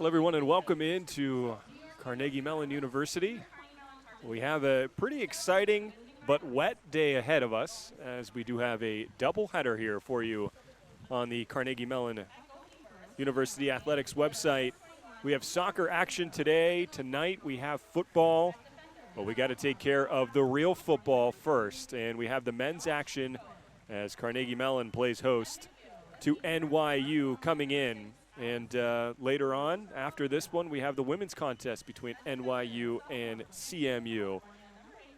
Hello, everyone, and welcome into Carnegie Mellon University. We have a pretty exciting but wet day ahead of us, as we do have a doubleheader here for you on the Carnegie Mellon University Athletics website. We have soccer action today. Tonight we have football, but we got to take care of the real football first. And we have the men's action as Carnegie Mellon plays host to NYU coming in. And later on, after this one, we have the women's contest between NYU and CMU.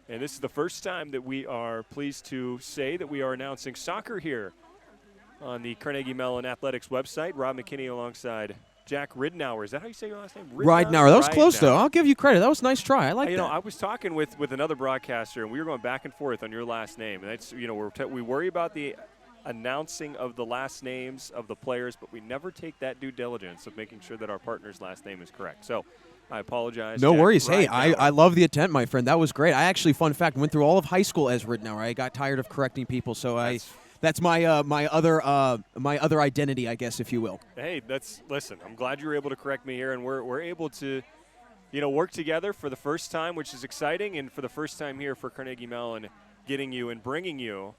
And this is the first time that we are pleased to say that we are announcing soccer here on the Carnegie Mellon Athletics website. Rob McKinney alongside Jack Ridnour. Is that how you say your last name? Ridnour. That was close, though. I'll give you credit. That was a nice try. I like that. You know, I was talking with another broadcaster, and we were going back and forth on your last name. And that's, you know, we worry about the announcing of the last names of the players, but we never take that due diligence of making sure that our partner's last name is correct. So I apologize. No Jack worries. Hey, Ridnour. I love the attempt, my friend. That was great. I actually, fun fact, went through all of high school as Ridnour. I got tired of correcting people, so that's my my other identity, I guess, if you will. Hey, listen, I'm glad you were able to correct me here, and we're able to, you know, work together for the first time, which is exciting, and for the first time here for Carnegie Mellon, getting you and bringing you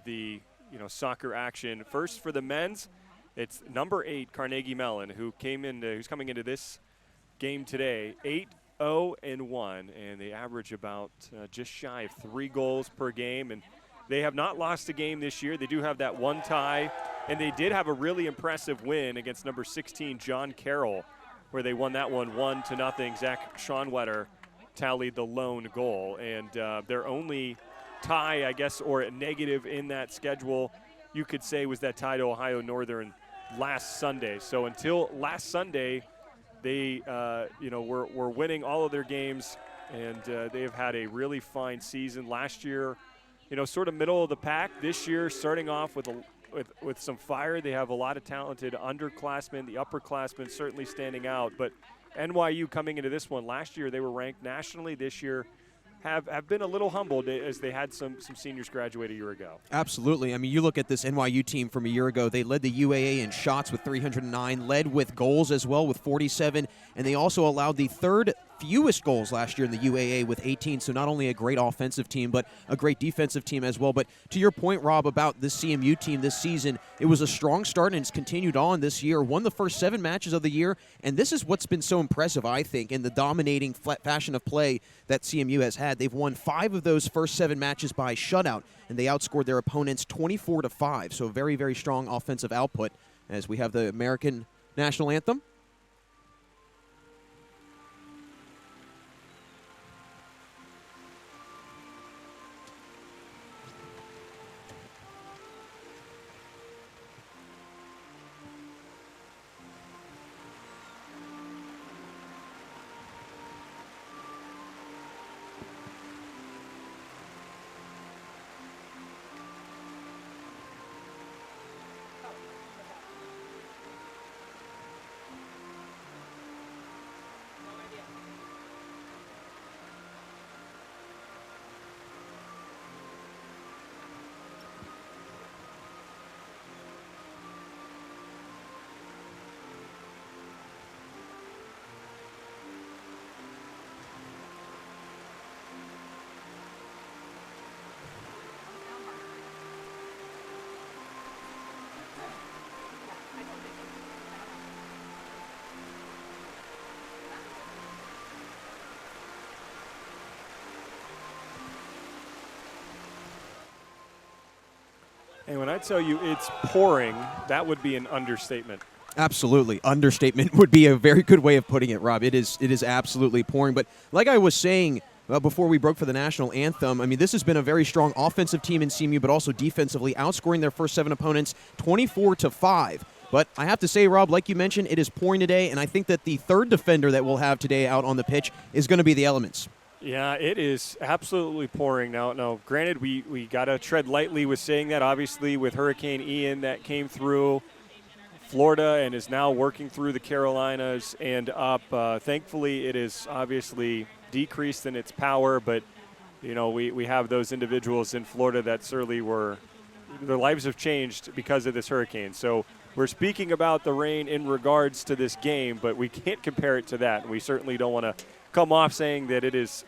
the soccer action. First for the men's, it's number 8 Carnegie Mellon, who's coming into this game today 8-0-1, and they average about just shy of 3 goals per game, and they have not lost a game this year. They do have that one tie, and they did have a really impressive win against number 16 John Carroll, where they won that one 1-0. Zach Schonwetter tallied the lone goal, and their only tie, I guess, or a negative in that schedule, you could say, was that tie to Ohio Northern last Sunday. So until last Sunday, they were winning all of their games, and they have had a really fine season. Last year, sort of middle of the pack. This year, starting off with some fire. They have a lot of talented underclassmen. The upperclassmen certainly standing out. But NYU coming into this one, last year they were ranked nationally. This year have been a little humbled as they had some seniors graduate a year ago. Absolutely. I mean, you look at this NYU team from a year ago. They led the UAA in shots with 309, led with goals as well with 47, and they also allowed the third fewest goals last year in the UAA with 18, so not only a great offensive team, but a great defensive team as well. But to your point, Rob, about this CMU team this season, it was a strong start, and it's continued on this year. Won the first 7 matches of the year, and this is what's been so impressive, I think, in the dominating fashion of play that CMU has had. They've won 5 of those first 7 matches by shutout, and they outscored their opponents 24-5, so a very, very strong offensive output as we have the American National Anthem. And when I tell you it's pouring, that would be an understatement. Absolutely. Understatement would be a very good way of putting it, Rob. It is absolutely pouring. But like I was saying before we broke for the national anthem, I mean, this has been a very strong offensive team in CMU, but also defensively, outscoring their first 7 opponents 24-5. But I have to say, Rob, like you mentioned, it is pouring today, and I think that the third defender that we'll have today out on the pitch is going to be the elements. Yeah, it is absolutely pouring. Now, granted, we got to tread lightly with saying that. Obviously, with Hurricane Ian that came through Florida and is now working through the Carolinas and up. Thankfully, it is obviously decreased in its power, but, we have those individuals in Florida that certainly their lives have changed because of this hurricane. So we're speaking about the rain in regards to this game, but we can't compare it to that. We certainly don't want to come off saying that it is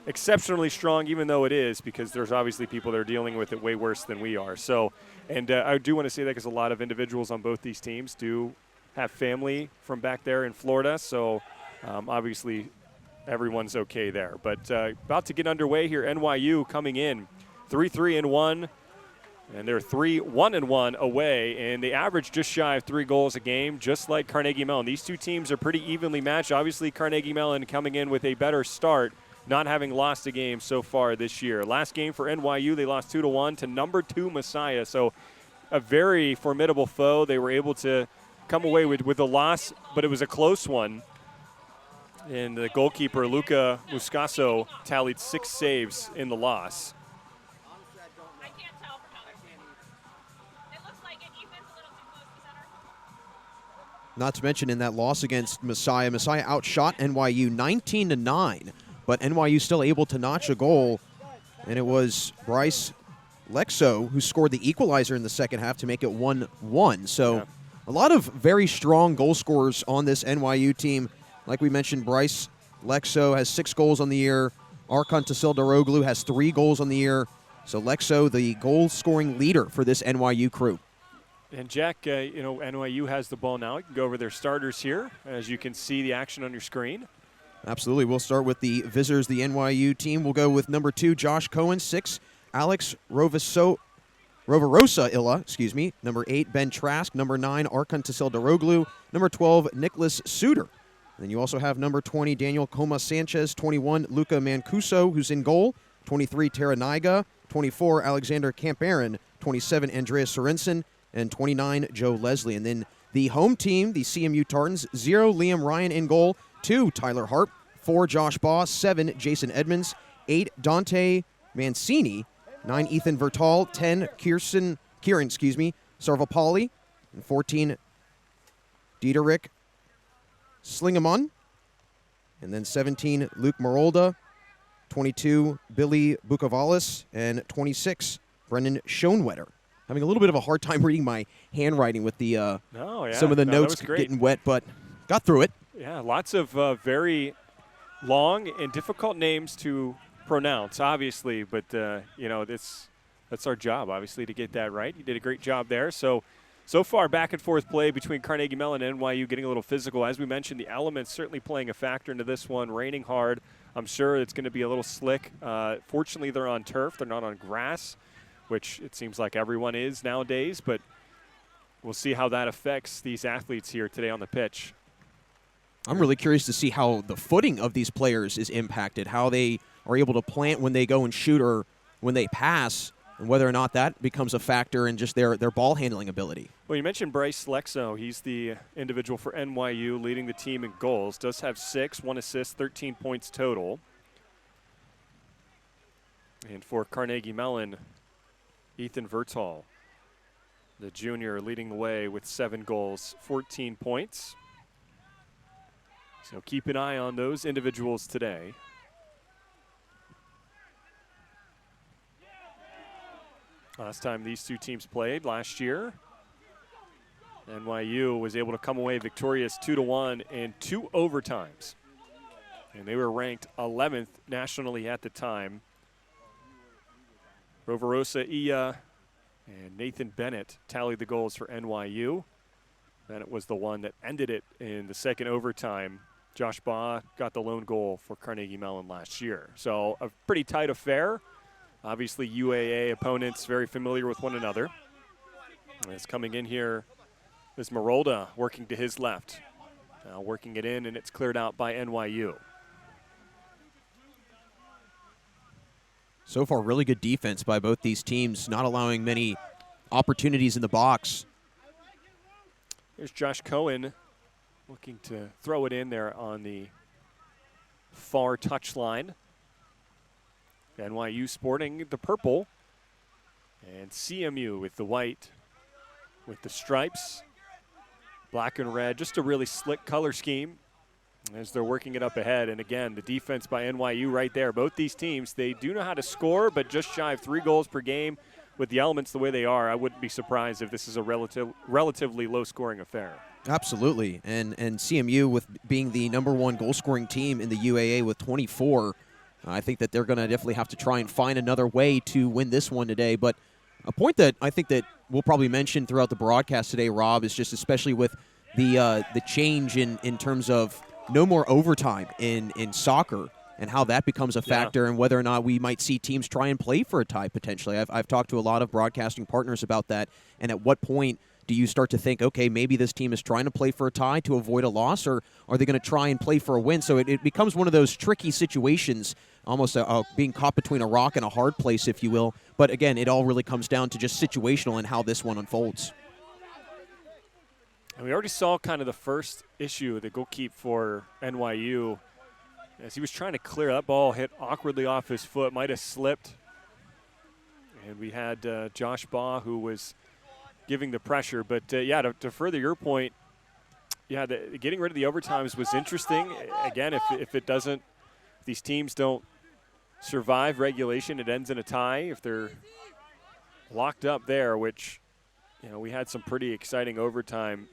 exceptionally strong, even though it is, because there's obviously people that are dealing with it way worse than we are. So, and I do want to say that because a lot of individuals on both these teams do have family from back there in Florida. So, obviously, everyone's okay there. But about to get underway here. NYU coming in 3-3-1, and they're 3-1-1 away, and they average just shy of 3 goals a game, just like Carnegie Mellon. These two teams are pretty evenly matched. Obviously, Carnegie Mellon coming in with a better start, not having lost a game so far this year. Last game for NYU, they lost 2-1 to number 2 Messiah. So a very formidable foe. They were able to come away with a loss, but it was a close one. And the goalkeeper, Luca Muscaso, tallied 6 saves in the loss. Not to mention in that loss against Messiah outshot NYU 19-9. But NYU still able to notch a goal, and it was Bryce Lexo who scored the equalizer in the second half to make it 1-1. So yeah. A lot of very strong goal scorers on this NYU team. Like we mentioned, Bryce Lexo has 6 goals on the year. Arkan Tasil-Daroglu has 3 goals on the year. So Lexo, the goal-scoring leader for this NYU crew. And Jack, NYU has the ball now. You can go over their starters here, as you can see the action on your screen. Absolutely. We'll start with the visitors, the NYU team. We'll go with number 2, Josh Cohen. 6, Alex Rovarosa Illa. Number 8, Ben Trask. Number 9, Arkan Tasil-Daroglu. Number 12, Nicholas Suter. And then you also have number 20, Daniel Coma Sanchez. 21, Luca Mancuso, who's in goal. 23, Tara Niga. 24, Alexander Camparin. 27, Andreas Sorensen. And 29, Joe Leslie. And then the home team, the CMU Tartans. 0, Liam Ryan in goal. 2, Tyler Harp. 4, Josh Baugh. 7, Jason Edmonds. 8, Dante Mancini. 9, Ethan Vertal. 10, Kieran Sarvapalli. And 14, Diederik Slingamon. And then 17, Luke Marolda. 22, Billy Bukavalis. And 26, Brendan Schoenwetter. Having a little bit of a hard time reading my handwriting with the some of the notes getting wet, but got through it. Yeah, lots of very long and difficult names to pronounce, obviously, but that's our job, obviously, to get that right. You did a great job there. So far, back and forth play between Carnegie Mellon and NYU, getting a little physical. As we mentioned, the elements certainly playing a factor into this one. Raining hard. I'm sure it's going to be a little slick. Fortunately, they're on turf. They're not on grass, which it seems like everyone is nowadays, but we'll see how that affects these athletes here today on the pitch. I'm really curious to see how the footing of these players is impacted, how they are able to plant when they go and shoot or when they pass, and whether or not that becomes a factor in just their ball handling ability. Well, you mentioned Bryce Lexo. He's the individual for NYU leading the team in goals. Does have 6, 1 assist, 13 points total. And for Carnegie Mellon, Ethan Vertal, the junior, leading the way with 7 goals, 14 points. So keep an eye on those individuals today. Last time these two teams played last year, NYU was able to come away victorious 2-1 in 2 overtimes. And they were ranked 11th nationally at the time. Rovarosa Iya and Nathan Bennett tallied the goals for NYU. Bennett was the one that ended it in the second overtime. Josh Baugh got the lone goal for Carnegie Mellon last year. So a pretty tight affair. Obviously UAA opponents very familiar with one another. As coming in here is Marolda working to his left. Now working it in, and it's cleared out by NYU. So far, really good defense by both these teams, not allowing many opportunities in the box. Here's Josh Cohen looking to throw it in there on the far touchline. NYU sporting the purple, and CMU with the white, with the stripes, black and red, just a really slick color scheme as they're working it up ahead. And again, the defense by NYU right there. Both these teams, they do know how to score, but just shy of 3 goals per game. with the elements the way they are, I wouldn't be surprised if this is a relatively low-scoring affair. Absolutely, and CMU with being the #1 goal-scoring team in the UAA with 24, I think that they're going to definitely have to try and find another way to win this one today. But a point that I think that we'll probably mention throughout the broadcast today, Rob, is just especially with the change in terms of no more overtime in soccer and how that becomes a factor and whether or not we might see teams try and play for a tie potentially. I've talked to a lot of broadcasting partners about that, and at what point do you start to think, okay, maybe this team is trying to play for a tie to avoid a loss, or are they going to try and play for a win? So it becomes one of those tricky situations, almost being caught between a rock and a hard place, if you will. But again, it all really comes down to just situational and how this one unfolds. And we already saw kind of the first issue, the goalkeeper for NYU, as he was trying to clear that ball, hit awkwardly off his foot, might have slipped. And we had Josh Baugh, who was giving the pressure. But, to further your point, getting rid of the overtimes was interesting. Again, if it doesn't, if these teams don't survive regulation, it ends in a tie. If they're locked up there, which, we had some pretty exciting overtime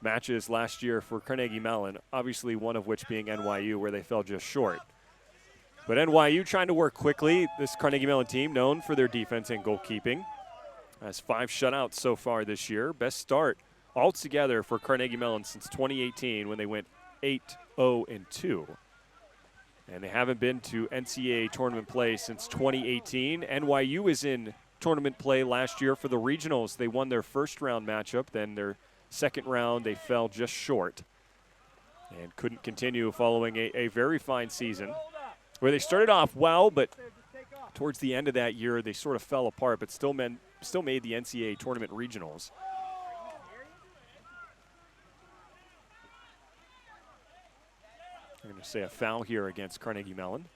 matches last year for Carnegie Mellon, obviously one of which being NYU, where they fell just short. But NYU trying to work quickly. This Carnegie Mellon team known for their defense and goalkeeping has 5 shutouts so far this year. Best start altogether for Carnegie Mellon since 2018 when they went 8-0-2. And they haven't been to NCAA tournament play since 2018. NYU is in tournament play last year for the regionals. They won their first round matchup, then their second round they fell just short and couldn't continue following a very fine season where they started off well, but towards the end of that year they sort of fell apart, but still made the NCAA tournament regionals. I'm going to say a foul here against Carnegie Mellon.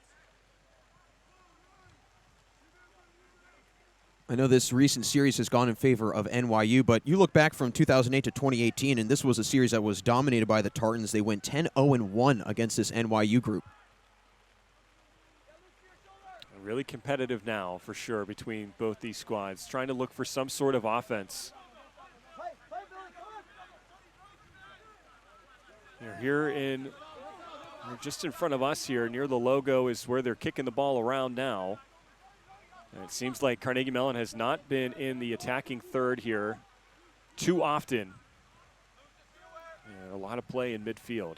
I know this recent series has gone in favor of NYU, but you look back from 2008 to 2018, and this was a series that was dominated by the Tartans. They went 10-0-1 against this NYU group. Really competitive now, for sure, between both these squads, trying to look for some sort of offense. They're here just in front of us here, near the logo is where they're kicking the ball around now. And it seems like Carnegie Mellon has not been in the attacking third here too often. And a lot of play in midfield.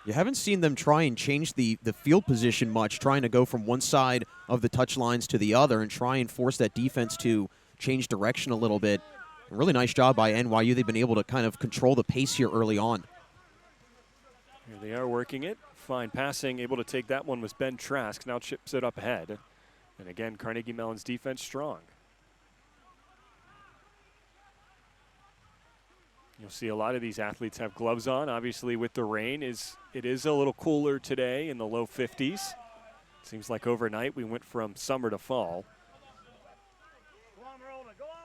You haven't seen them try and change the field position much, trying to go from one side of the touch lines to the other and try and force that defense to change direction a little bit. A really nice job by NYU. They've been able to kind of control the pace here early on. Here they are working it. Fine passing. Able to take that one was Ben Trask. Now chips it up ahead. And again, Carnegie Mellon's defense strong. You'll see a lot of these athletes have gloves on. Obviously, with the rain, it is a little cooler today in the low 50s. Seems like overnight we went from summer to fall.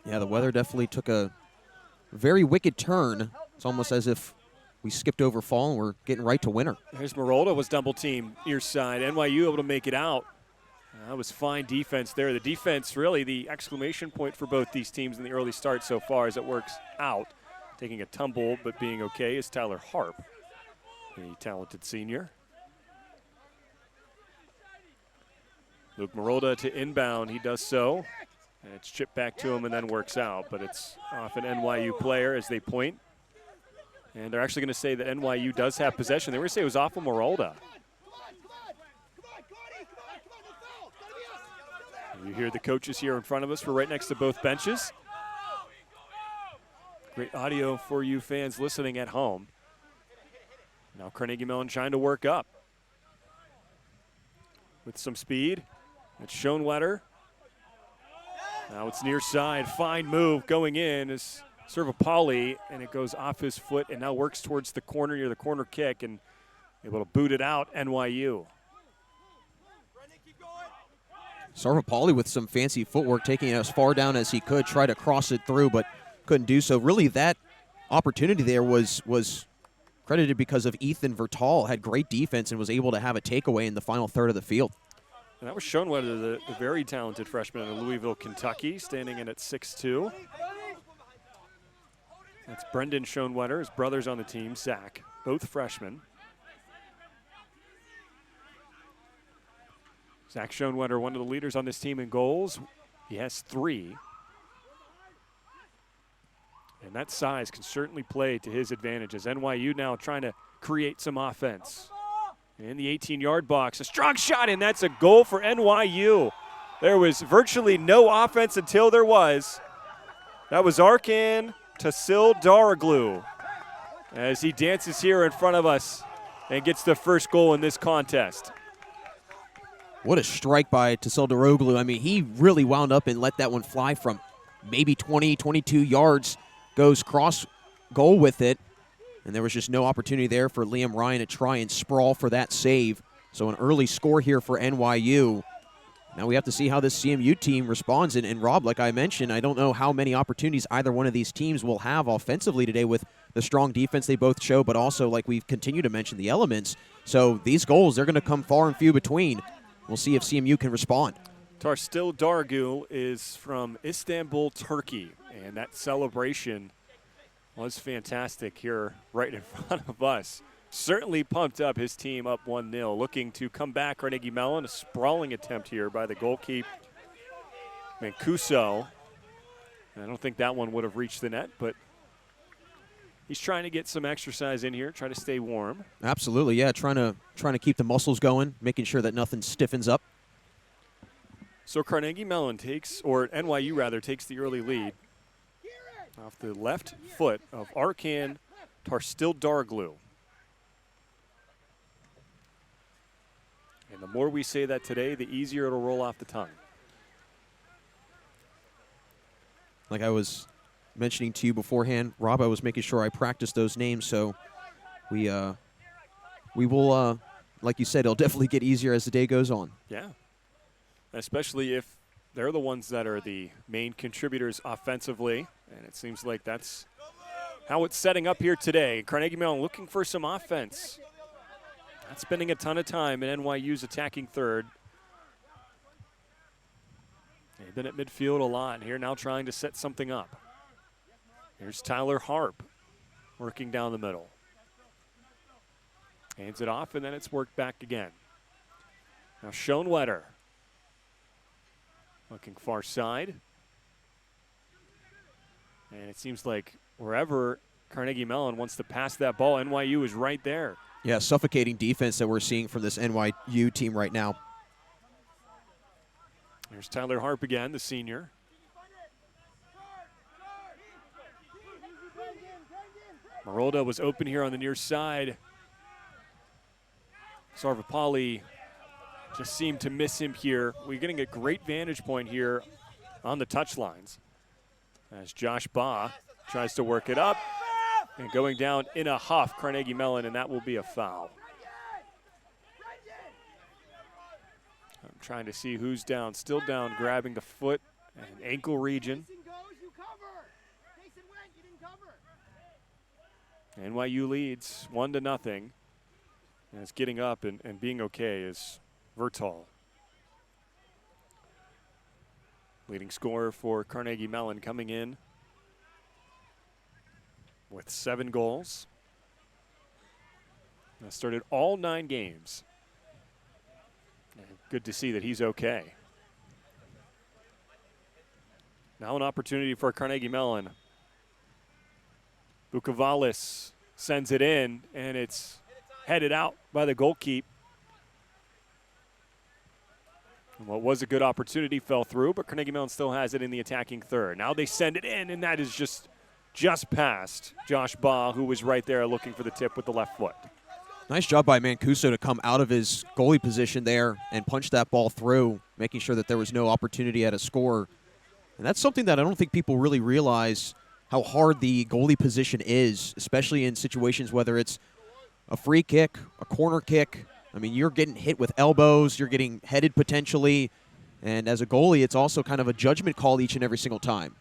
Yeah, the weather definitely took a very wicked turn. It's almost as if we skipped over fall and we're getting right to winter. Here's Marolda was double team near side. NYU able to make it out. That was fine defense there. The defense, really the exclamation point for both these teams in the early start so far as it works out. Taking a tumble but being okay is Tyler Harp, the talented senior. Luke Marolda to inbound. He does so. And it's chipped back to him and then works out. But it's off an NYU player as they point. And they're actually going to say that NYU does have possession. They were going to say it was off of Marolda. You hear the coaches here in front of us. We're right next to both benches. Great audio for you fans listening at home. Now Carnegie Mellon trying to work up. With some speed. It's Schoenwetter. Now it's near side. Fine move going in is Servapoli, and it goes off his foot and now works towards the corner near the corner kick and able to boot it out, NYU. Servapoli with some fancy footwork, taking it as far down as he could, try to cross it through, but couldn't do so. Really, that opportunity there was credited because of Ethan Vertal. Had great defense and was able to have a takeaway in the final third of the field. And that was Schoenwetter, the very talented freshman out of Louisville, Kentucky, standing in at 6'2". That's Brendan Schoenwetter. His brother's on the team, Zach, both freshmen. Zach Schoenwetter, one of the leaders on this team in goals. He has 3. And that size can certainly play to his advantage as NYU now trying to create some offense. In the 18-yard box, a strong shot, and that's a goal for NYU. There was virtually no offense until there was. That was Arkan Tasil Daraglu as he dances here in front of us and gets the first goal in this contest. What a strike by Tasil Daroglu. I mean, he really wound up and let that one fly from maybe 20, 22 yards, goes cross goal with it, and there was just no opportunity there for Liam Ryan to try and sprawl for that save. So an early score here for NYU. Now we have to see how this CMU team responds. And Rob, like I mentioned, I don't know how many opportunities either one of these teams will have offensively today with the strong defense they both show, but also, like we've continued to mention, the elements. So these goals, they're going to come far and few between. We'll see if CMU can respond. Tarstil Dargul is from Istanbul, Turkey, and that celebration was fantastic here right in front of us. Certainly pumped up his team up 1-0, looking to come back. Carnegie Mellon, a sprawling attempt here by the goalkeeper, Mancuso. I don't think that one would have reached the net, but he's trying to get some exercise in here, trying to stay warm. Absolutely, yeah, trying to keep the muscles going, making sure that nothing stiffens up. So Carnegie Mellon takes, or NYU rather, takes the early lead off the left foot of Arkan Tarstil Darglu. And the more we say that today, the easier it'll roll off the tongue. Like I was mentioning to you beforehand, Rob, I was making sure I practiced those names, so we will, like you said, it'll definitely get easier as the day goes on. Yeah, especially if they're the ones that are the main contributors offensively, and it seems like that's how it's setting up here today. Carnegie Mellon looking for some offense. Not spending a ton of time in NYU's attacking third. They've been at midfield a lot, and here now trying to set something up. Here's Tyler Harp working down the middle. Hands it off, and then it's worked back again. Now Schoenwetter looking far side. And it seems like wherever Carnegie Mellon wants to pass that ball, NYU is right there. Yeah, suffocating defense that we're seeing from this NYU team right now. There's Tyler Harp again, the senior. Marolda was open here on the near side. Sarvapalli just seemed to miss him here. We're getting a great vantage point here on the touchlines as Josh Baugh tries to work it up. And going down in a huff, Carnegie Mellon, and that will be a foul. I'm trying to see who's down. Still down, grabbing the foot and ankle region. NYU leads 1-0. And it's getting up and being okay is Vertal. Leading scorer for Carnegie Mellon coming in with 7 goals. Started all 9 games. And good to see that he's okay. Now an opportunity for Carnegie Mellon. Bukavalis sends it in, and it's headed out by the goalkeeper. And what was a good opportunity fell through, but Carnegie Mellon still has it in the attacking third. Now they send it in, and that is just past Josh Baugh, who was right there looking for the tip with the left foot. Nice job by Mancuso to come out of his goalie position there and punch that ball through, making sure that there was no opportunity at a score. And that's something that I don't think people really realize how hard the goalie position is, especially in situations whether it's a free kick, a corner kick. I mean, you're getting hit with elbows, you're getting headed potentially, and as a goalie, it's also kind of a judgment call each and every single time.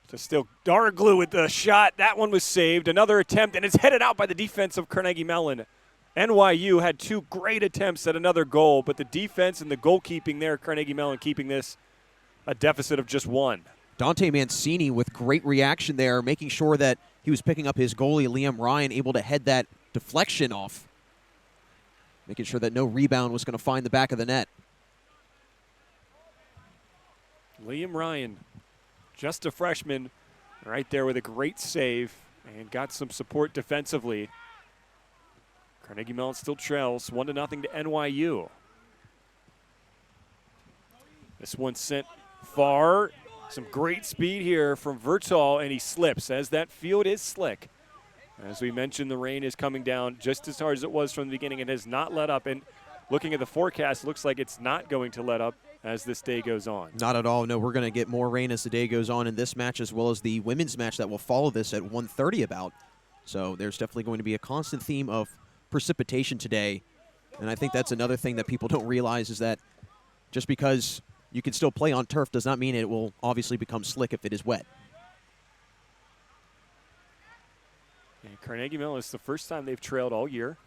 So still Darglu with the shot. That one was saved. Another attempt, and it's headed out by the defense of Carnegie Mellon. NYU had 2 great attempts at another goal, but the defense and the goalkeeping there, Carnegie Mellon keeping this a deficit of just 1. Dante Mancini with great reaction there, making sure that he was picking up his goalie, Liam Ryan, able to head that deflection off, making sure that no rebound was going to find the back of the net. Liam Ryan, just a freshman, right there with a great save and got some support defensively. Carnegie Mellon still trails 1-0 to NYU. This one sent far. Some great speed here from Vertal, and he slips as that field is slick. As we mentioned, the rain is coming down just as hard as it was from the beginning. It has not let up, and looking at the forecast, it looks like it's not going to let up as this day goes on. Not at all. No, we're going to get more rain as the day goes on in this match, as well as the women's match that will follow this at 1:30 about. So there's definitely going to be a constant theme of precipitation today. And I think that's another thing that people don't realize is that just because you can still play on turf does not mean it will obviously become slick if it is wet. And Carnegie Mellon is the first time they've trailed all year.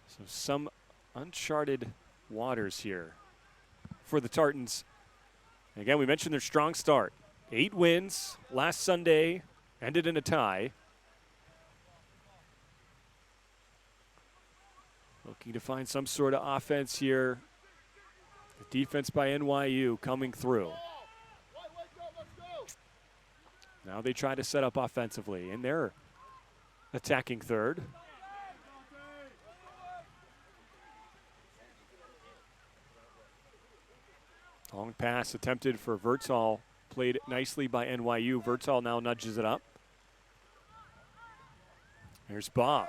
So some uncharted waters here for the Tartans. Again, we mentioned their strong start. 8 wins last Sunday, ended in a tie. Looking to find some sort of offense here. The defense by NYU coming through. Now they try to set up offensively in their attacking third. Long pass attempted for Vertal, played nicely by NYU. Vertal now nudges it up. Here's Bob.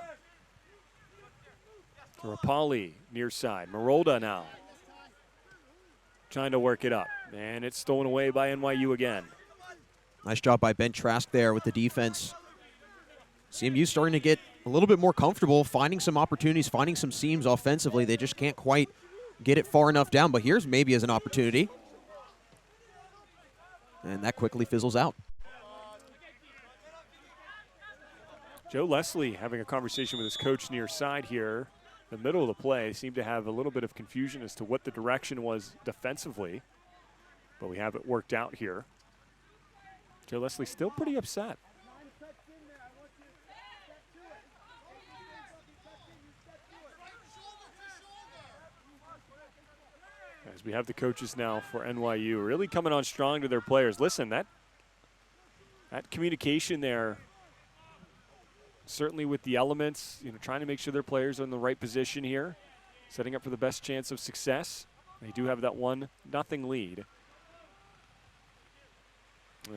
Rapali near side. Marolda now trying to work it up. And it's stolen away by NYU again. Nice job by Ben Trask there with the defense. CMU starting to get a little bit more comfortable, finding some opportunities, finding some seams offensively. They just can't quite get it far enough down, but here's maybe as an opportunity. And that quickly fizzles out. Joe Leslie having a conversation with his coach near side here. The middle of the play seemed to have a little bit of confusion as to what the direction was defensively, but we have it worked out here. Joe Leslie still pretty upset. As we have the coaches now for NYU really coming on strong to their players. Listen, that communication there, certainly with the elements, trying to make sure their players are in the right position here, setting up for the best chance of success. They do have that 1-0 lead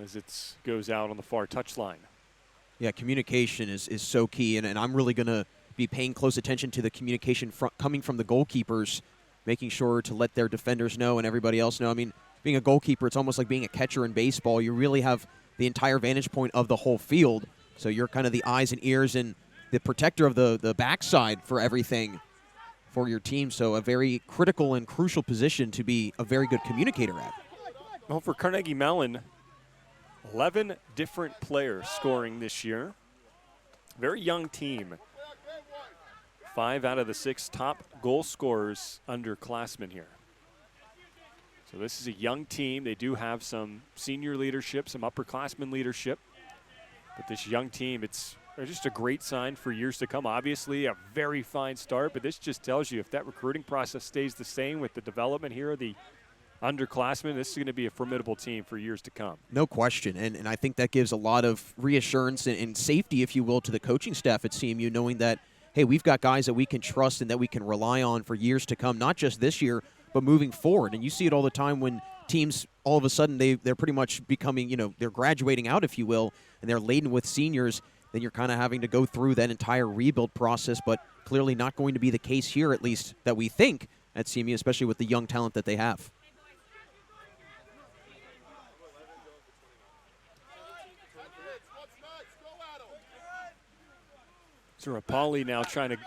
as it goes out on the far touchline. Yeah, communication is so key, and I'm really going to be paying close attention to the communication coming from the goalkeepers, making sure to let their defenders know and everybody else know. I mean, being a goalkeeper, it's almost like being a catcher in baseball. You really have the entire vantage point of the whole field. So you're kind of the eyes and ears and the protector of the backside for everything for your team. So a very critical and crucial position to be a very good communicator at. Well, for Carnegie Mellon, 11 different players scoring this year. Very young team. 5 out of the 6 top goal scorers underclassmen here. So this is a young team. They do have some senior leadership, some upperclassmen leadership. But this young team, it's just a great sign for years to come. Obviously, a very fine start, but this just tells you if that recruiting process stays the same with the development here, the underclassmen, this is going to be a formidable team for years to come. No question, and I think that gives a lot of reassurance and safety, if you will, to the coaching staff at CMU, knowing that, hey, we've got guys that we can trust and that we can rely on for years to come, not just this year, but moving forward. And you see it all the time when teams, all of a sudden, they're pretty much becoming, they're graduating out, if you will, and they're laden with seniors. Then you're kind of having to go through that entire rebuild process, but clearly not going to be the case here, at least that we think at CMU, especially with the young talent that they have. So Rapali now trying to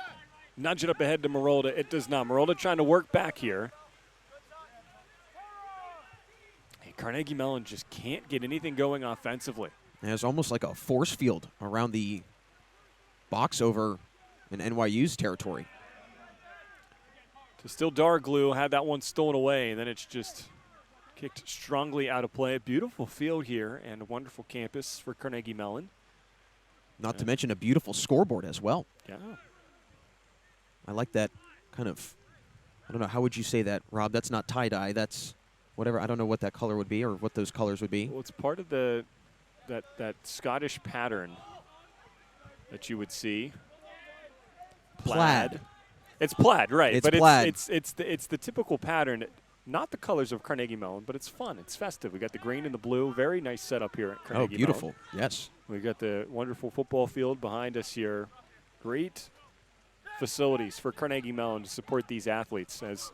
nudge it up ahead to Marolda. It does not. Marolda trying to work back here. Hey, Carnegie Mellon just can't get anything going offensively. There's almost like a force field around the box over in NYU's territory. To still Darglue had that one stolen away, and then it's just kicked strongly out of play. A beautiful field here and a wonderful campus for Carnegie Mellon. Not to mention a beautiful scoreboard as well. Yeah. I like that kind of, I don't know, how would you say that, Rob? That's not tie-dye. That's whatever. I don't know what that color would be or what those colors would be. Well, it's part of that Scottish pattern that you would see. Plaid. It's plaid, right? It's but plaid. It's the typical pattern. Not the colors of Carnegie Mellon, but it's fun. It's festive. We got the green and the blue. Very nice setup here at Carnegie Oh, beautiful. Mellon. Yes. We got the wonderful football field behind us here. Great facilities for Carnegie Mellon to support these athletes as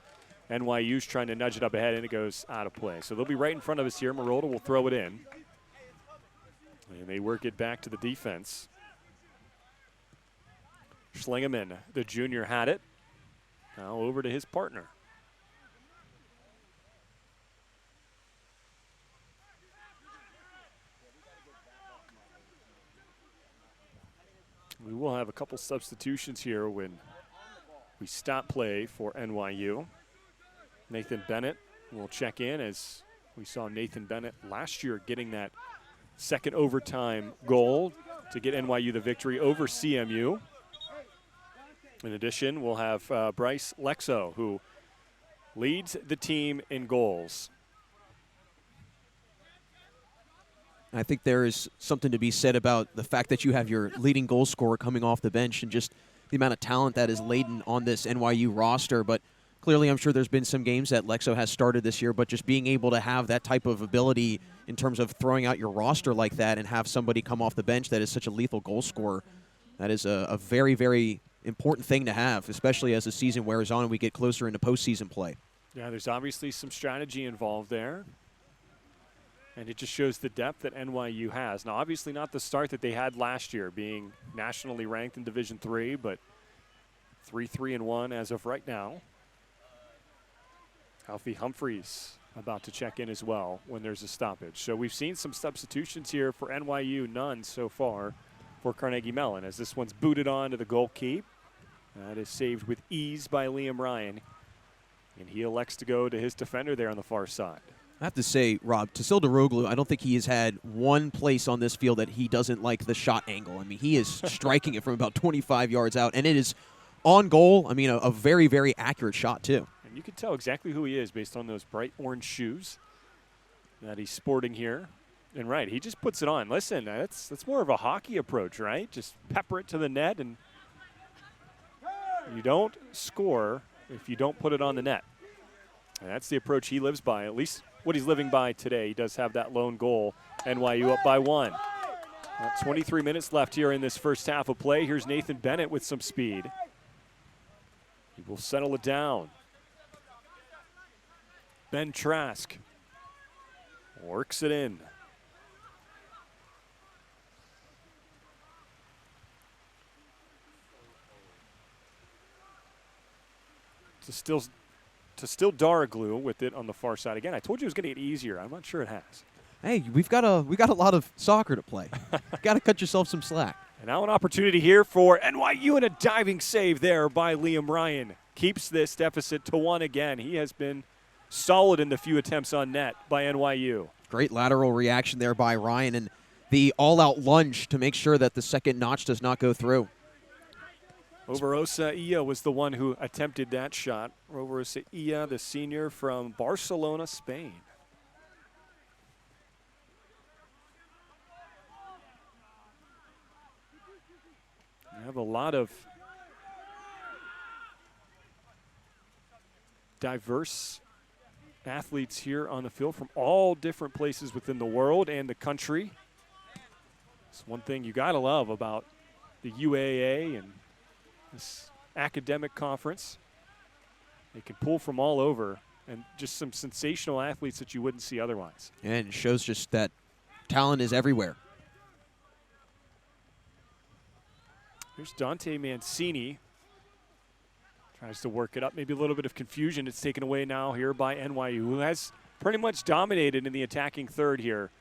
NYU's trying to nudge it up ahead, and it goes out of play. So they'll be right in front of us here. Marotta will throw it in. And they work it back to the defense. Schlingeman, the junior, had it. Now over to his partner. We will have a couple substitutions here when we stop play for NYU. Nathan Bennett will check in, as we saw Nathan Bennett last year getting that second overtime goal to get NYU the victory over CMU. In addition, we'll have Bryce Lexo, who leads the team in goals. I think there is something to be said about the fact that you have your leading goal scorer coming off the bench and just the amount of talent that is laden on this NYU roster. But clearly, I'm sure there's been some games that Lexo has started this year, but just being able to have that type of ability in terms of throwing out your roster like that and have somebody come off the bench that is such a lethal goal scorer, that is a very, very important thing to have, especially as the season wears on and we get closer into postseason play. Yeah, there's obviously some strategy involved there. And it just shows the depth that NYU has. Now, obviously not the start that they had last year, being nationally ranked in Division III, but 3-3-1 as of right now. Alfie Humphreys about to check in as well when there's a stoppage. So we've seen some substitutions here for NYU, none so far for Carnegie Mellon, as this one's booted on to the goal keep. That is saved with ease by Liam Ryan. And he elects to go to his defender there on the far side. I have to say, Rob, Tasil Daroglu, I don't think he has had one place on this field that he doesn't like the shot angle. I mean, he is striking it from about 25 yards out, and it is on goal. I mean, a very, very accurate shot, too. And you can tell exactly who he is based on those bright orange shoes that he's sporting here. And, right, he just puts it on. Listen, that's more of a hockey approach, right? Just pepper it to the net, and you don't score if you don't put it on the net. And that's the approach he lives by, at least what he's living by today. He does have that lone goal. NYU up by 1. 23 minutes left here in this first half of play. Here's Nathan Bennett with some speed. He will settle it down. Ben Trask works it in. To still Darglue with it on the far side. Again, I told you it was going to get easier. I'm not sure it has. Hey, we got a lot of soccer to play. Got to cut yourself some slack. And now an opportunity here for NYU, and a diving save there by Liam Ryan. Keeps this deficit to 1 again. He has been solid in the few attempts on net by NYU. Great lateral reaction there by Ryan, and the all-out lunge to make sure that the second notch does not go through. Ovarosa Ia was the one who attempted that shot. Ovarosa Ia, the senior from Barcelona, Spain. We have a lot of diverse athletes here on the field from all different places within the world and the country. It's one thing you got to love about the UAA and this academic conference. They can pull from all over, and just some sensational athletes that you wouldn't see otherwise. And it shows just that talent is everywhere. Here's Dante Mancini. Tries to work it up. Maybe a little bit of confusion. It's taken away now here by NYU, who has pretty much dominated in the attacking third here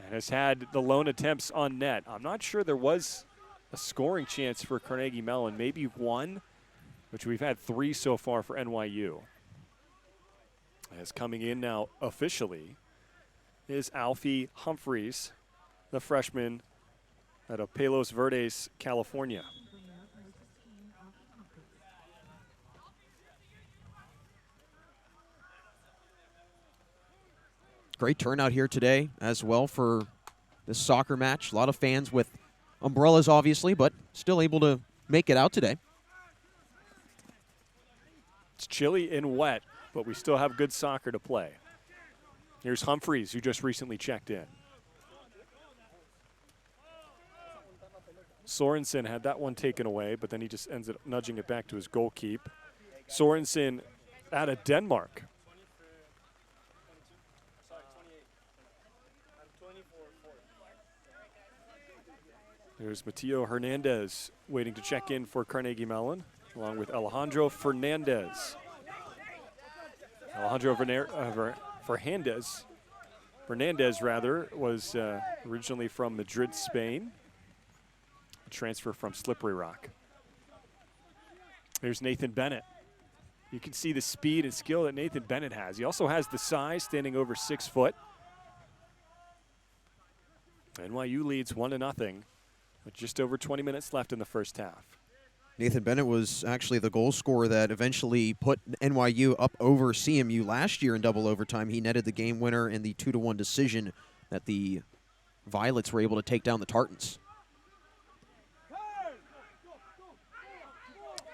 and has had the lone attempts on net. I'm not sure there was a scoring chance for Carnegie Mellon, maybe one, which we've had 3 so far for NYU. As coming in now officially is Alfie Humphreys, the freshman out of Palos Verdes, California. Great turnout here today as well for this soccer match. A lot of fans with umbrellas, obviously, but still able to make it out today. It's chilly and wet, but we still have good soccer to play. Here's Humphreys, who just recently checked in. Sorensen had that one taken away, but then he just ends up nudging it back to his goalkeep. Sorensen out of Denmark. There's Mateo Hernandez waiting to check in for Carnegie Mellon, along with Alejandro Fernandez. Fernandez was originally from Madrid, Spain. A transfer from Slippery Rock. There's Nathan Bennett. You can see the speed and skill that Nathan Bennett has. He also has the size, standing over 6 foot. NYU leads 1-0 with just over 20 minutes left in the first half. Nathan Bennett was actually the goal scorer that eventually put NYU up over CMU last year in double overtime. He netted the game winner in the 2-1 decision that the Violets were able to take down the Tartans.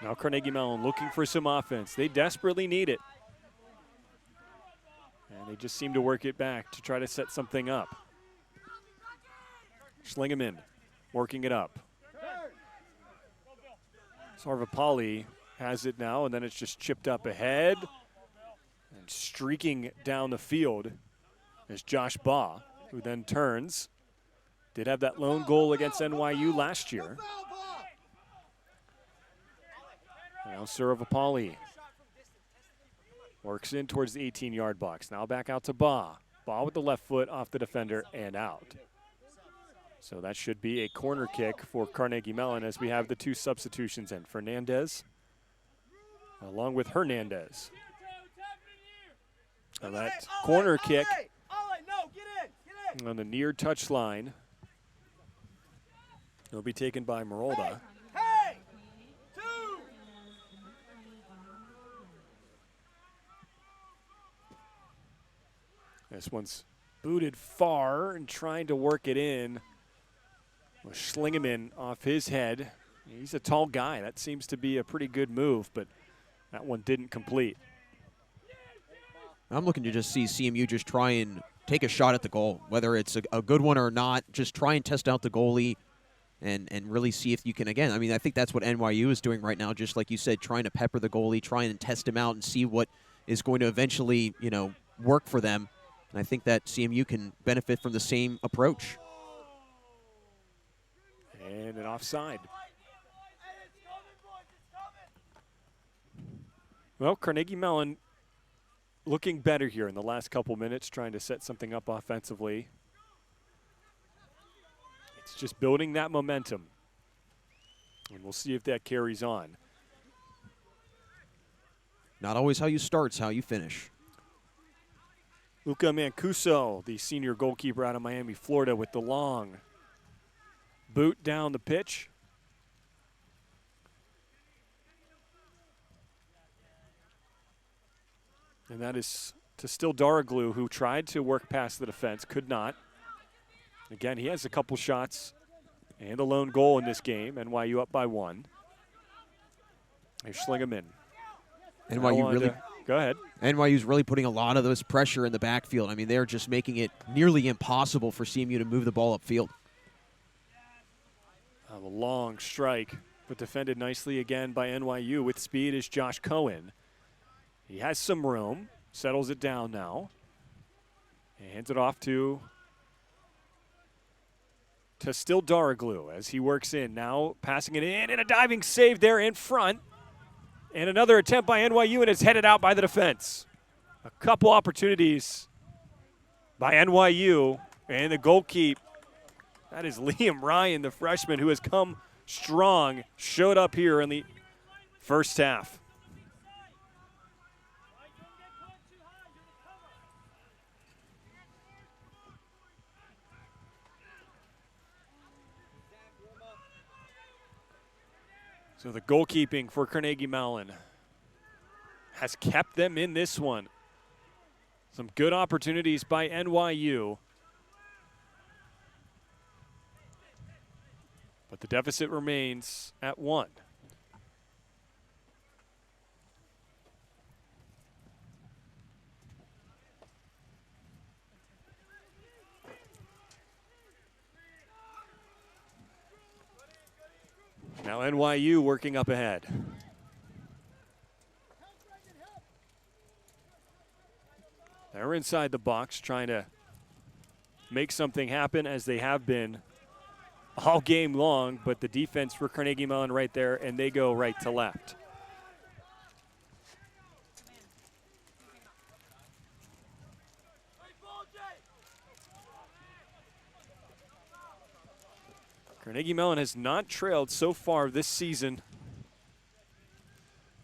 Now Carnegie Mellon looking for some offense. They desperately need it. And they just seem to work it back to try to set something up. Schlingemann working it up. Sarvapalli has it now, and then it's just chipped up ahead. And streaking down the field is Josh Baugh, who then turns. Did have that lone goal against NYU last year. Now Sarvapalli works in towards the 18-yard box. Now back out to Baugh. Baugh with the left foot off the defender and out. So that should be a corner kick for Carnegie Mellon as we have the 2 substitutions in. Fernandez along with Hernandez. Now that corner kick on the near touchline will be taken by Marolda. This one's booted far and trying to work it in. Schlingemann off his head. He's a tall guy. That seems to be a pretty good move, but that one didn't complete. I'm looking to just see CMU just try and take a shot at the goal, whether it's a good one or not. Just try and test out the goalie and really see if you can, again, I mean, I think that's what NYU is doing right now, just like you said, trying to pepper the goalie, trying and test him out and see what is going to eventually, work for them. And I think that CMU can benefit from the same approach. And an offside. Well, Carnegie Mellon looking better here in the last couple minutes, trying to set something up offensively. It's just building that momentum. And we'll see if that carries on. Not always how you start, it's how you finish. Luca Mancuso, the senior goalkeeper out of Miami, Florida, with the long boot down the pitch. And that is to still Daraglu, who tried to work past the defense, could not. Again, he has a couple shots and a lone goal in this game. NYU up by 1. Here's Schlingemann. NYU really. Go ahead. NYU's really putting a lot of this pressure in the backfield. I mean, they're just making it nearly impossible for CMU to move the ball upfield. A long strike, but defended nicely again by NYU. With speed is Josh Cohen. He has some room, settles it down now, and hands it off to still Daraglu as he works in. Now passing it in, and a diving save there in front. And another attempt by NYU, and it's headed out by the defense. A couple opportunities by NYU, and the goalkeeper. That is Liam Ryan, the freshman, who has come strong showed up here in the first half. So the goalkeeping for Carnegie Mellon has kept them in this one. Some good opportunities by NYU. But the deficit remains at 1. Now NYU working up ahead. They're inside the box trying to make something happen, as they have been all game long, but the defense for Carnegie Mellon right there, and they go right to left. Carnegie Mellon has not trailed so far this season,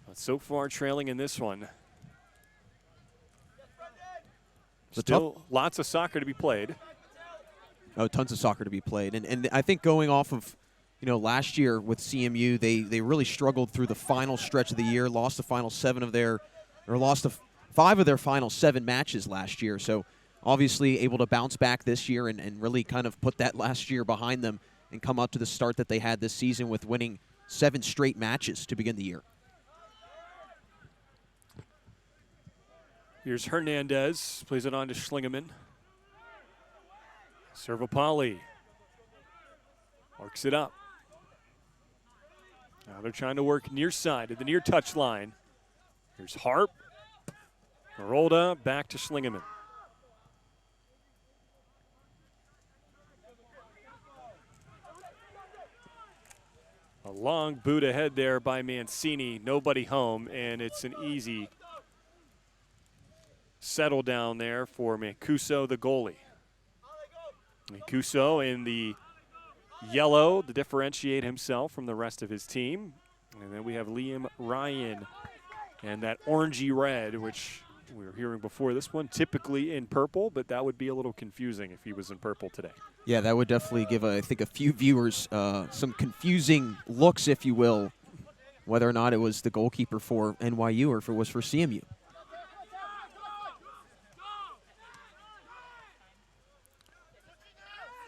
but so far trailing in this one. Still lots of soccer to be played. Oh, tons of soccer to be played. And I think going off of, last year with CMU, they really struggled through the final stretch of the year, lost the final 5 of their final 7 matches last year. So obviously able to bounce back this year and really kind of put that last year behind them and come up to the start that they had this season with winning 7 straight matches to begin the year. Here's Hernandez, plays it on to Schlingemann. Servopoli works it up. Now they're trying to work near side at the near touch line. Here's Harp. Marolda back to Schlingemann. A long boot ahead there by Mancini. Nobody home, and it's an easy settle down there for Mancuso, the goalie. Mancuso in the yellow to differentiate himself from the rest of his team. And then we have Liam Ryan and that orangey red, which we were hearing before this one, typically in purple, but that would be a little confusing if he was in purple today. Yeah, that would definitely give, I think, a few viewers some confusing looks, if you will, whether or not it was the goalkeeper for NYU or if it was for CMU.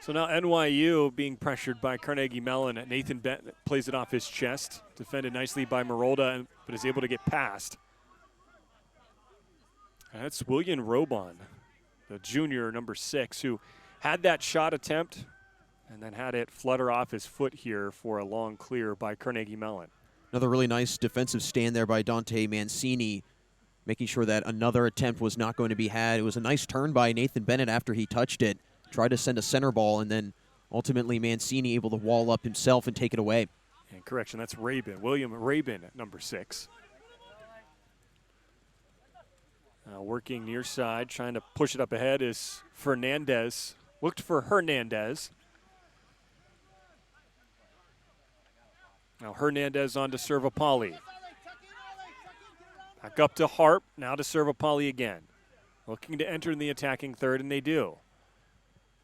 So now NYU being pressured by Carnegie Mellon. Nathan Bent plays it off his chest, defended nicely by Marolda, but is able to get past. That's William Robon, the junior, number 6, who had that shot attempt and then had it flutter off his foot here for a long clear by Carnegie Mellon. Another really nice defensive stand there by Dante Mancini, making sure that another attempt was not going to be had. It was a nice turn by Nathan Bennett after he touched it. Tried to send a center ball, and then ultimately Mancini able to wall up himself and take it away. And correction, that's Rabin. William Rabin at number 6. Working near side, trying to push it up ahead is Fernandez. Looked for Hernandez. Now Hernandez on to Servopoli. Back up to Harp, now to Servopoli again. Looking to enter in the attacking third, and they do.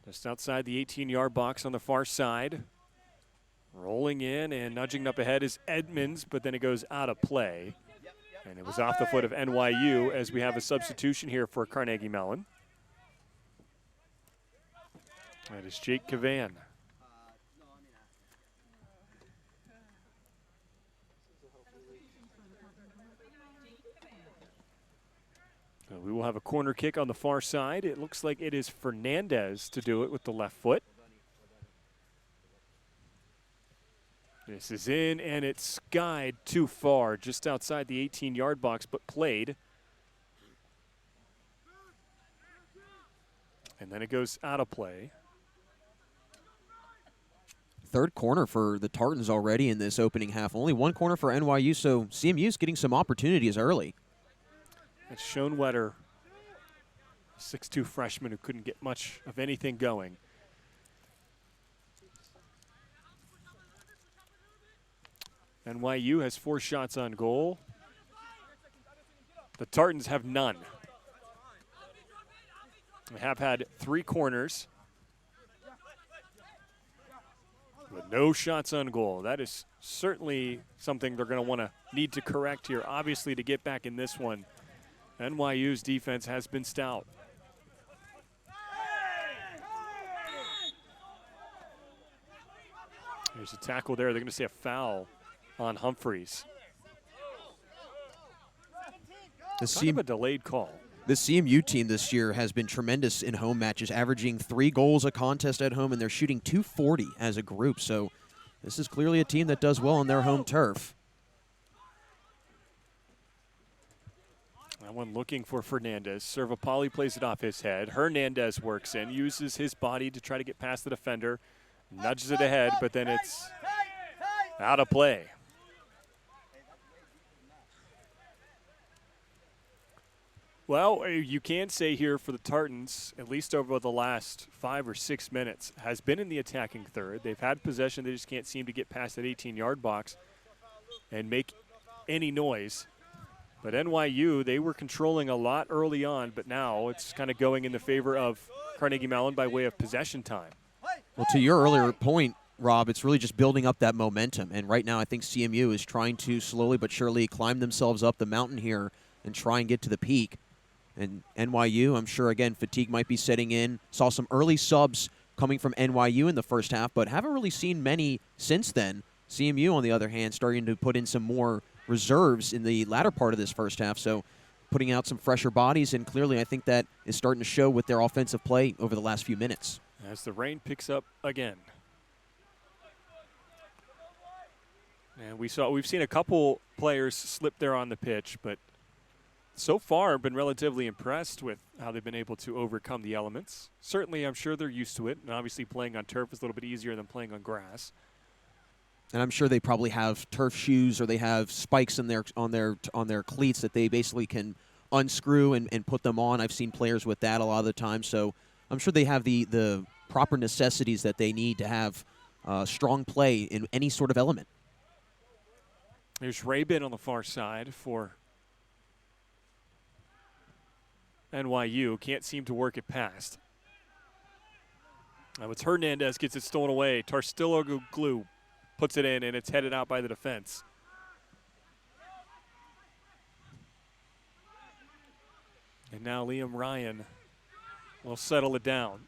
Just outside the 18-yard box on the far side. Rolling in and nudging up ahead is Edmonds, but then it goes out of play. And it was off the foot of NYU as we have a substitution here for Carnegie Mellon. That is Jake Cavan. So we will have a corner kick on the far side. It looks like it is Fernandez to do it with the left foot. This is in, and it's skied too far, just outside the 18-yard box, but played. And then it goes out of play. Third corner for the Tartans already in this opening half. Only one corner for NYU, so CMU's getting some opportunities early. It's Schoenwetter, 6'2" freshman who couldn't get much of anything going. NYU has 4 shots on goal. The Tartans have none. They have had 3 corners, but no shots on goal. That is certainly something they're going to need to correct here, obviously, to get back in this one. NYU's defense has been stout. There's a tackle there. They're going to see a foul on Humphreys. Kind of a delayed call. The CMU team this year has been tremendous in home matches, averaging 3 goals a contest at home, and they're shooting .240 as a group. So this is clearly a team that does well on their home turf. That one looking for Fernandez. Servapoli plays it off his head. Hernandez works in, uses his body to try to get past the defender. Nudges it ahead, but then it's out of play. Well, you can say here for the Tartans, at least over the last 5 or 6 minutes, has been in the attacking third. They've had possession. They just can't seem to get past that 18-yard box and make any noise. But NYU, they were controlling a lot early on, but now it's kind of going in the favor of Carnegie Mellon by way of possession time. Well, to your earlier point, Rob, it's really just building up that momentum. And right now I think CMU is trying to slowly but surely climb themselves up the mountain here and try and get to the peak. And NYU, I'm sure, again, fatigue might be setting in. Saw some early subs coming from NYU in the first half, but haven't really seen many since then. CMU, on the other hand, starting to put in some more reserves in the latter part of this first half, so putting out some fresher bodies, and clearly I think that is starting to show with their offensive play over the last few minutes. As the rain picks up again. And we've seen a couple players slip there on the pitch, but so far been relatively impressed with how they've been able to overcome the elements. Certainly, I'm sure they're used to it, and obviously playing on turf is a little bit easier than playing on grass. And I'm sure they probably have turf shoes, or they have spikes in on their cleats that they basically can unscrew and put them on. I've seen players with that a lot of the time, so I'm sure they have the proper necessities that they need to have strong play in any sort of element. There's Rabin on the far side for NYU. Can't seem to work it past. Now it's Hernandez, gets it stolen away. Tarstiloglu puts it in, and it's headed out by the defense. And now Liam Ryan will settle it down.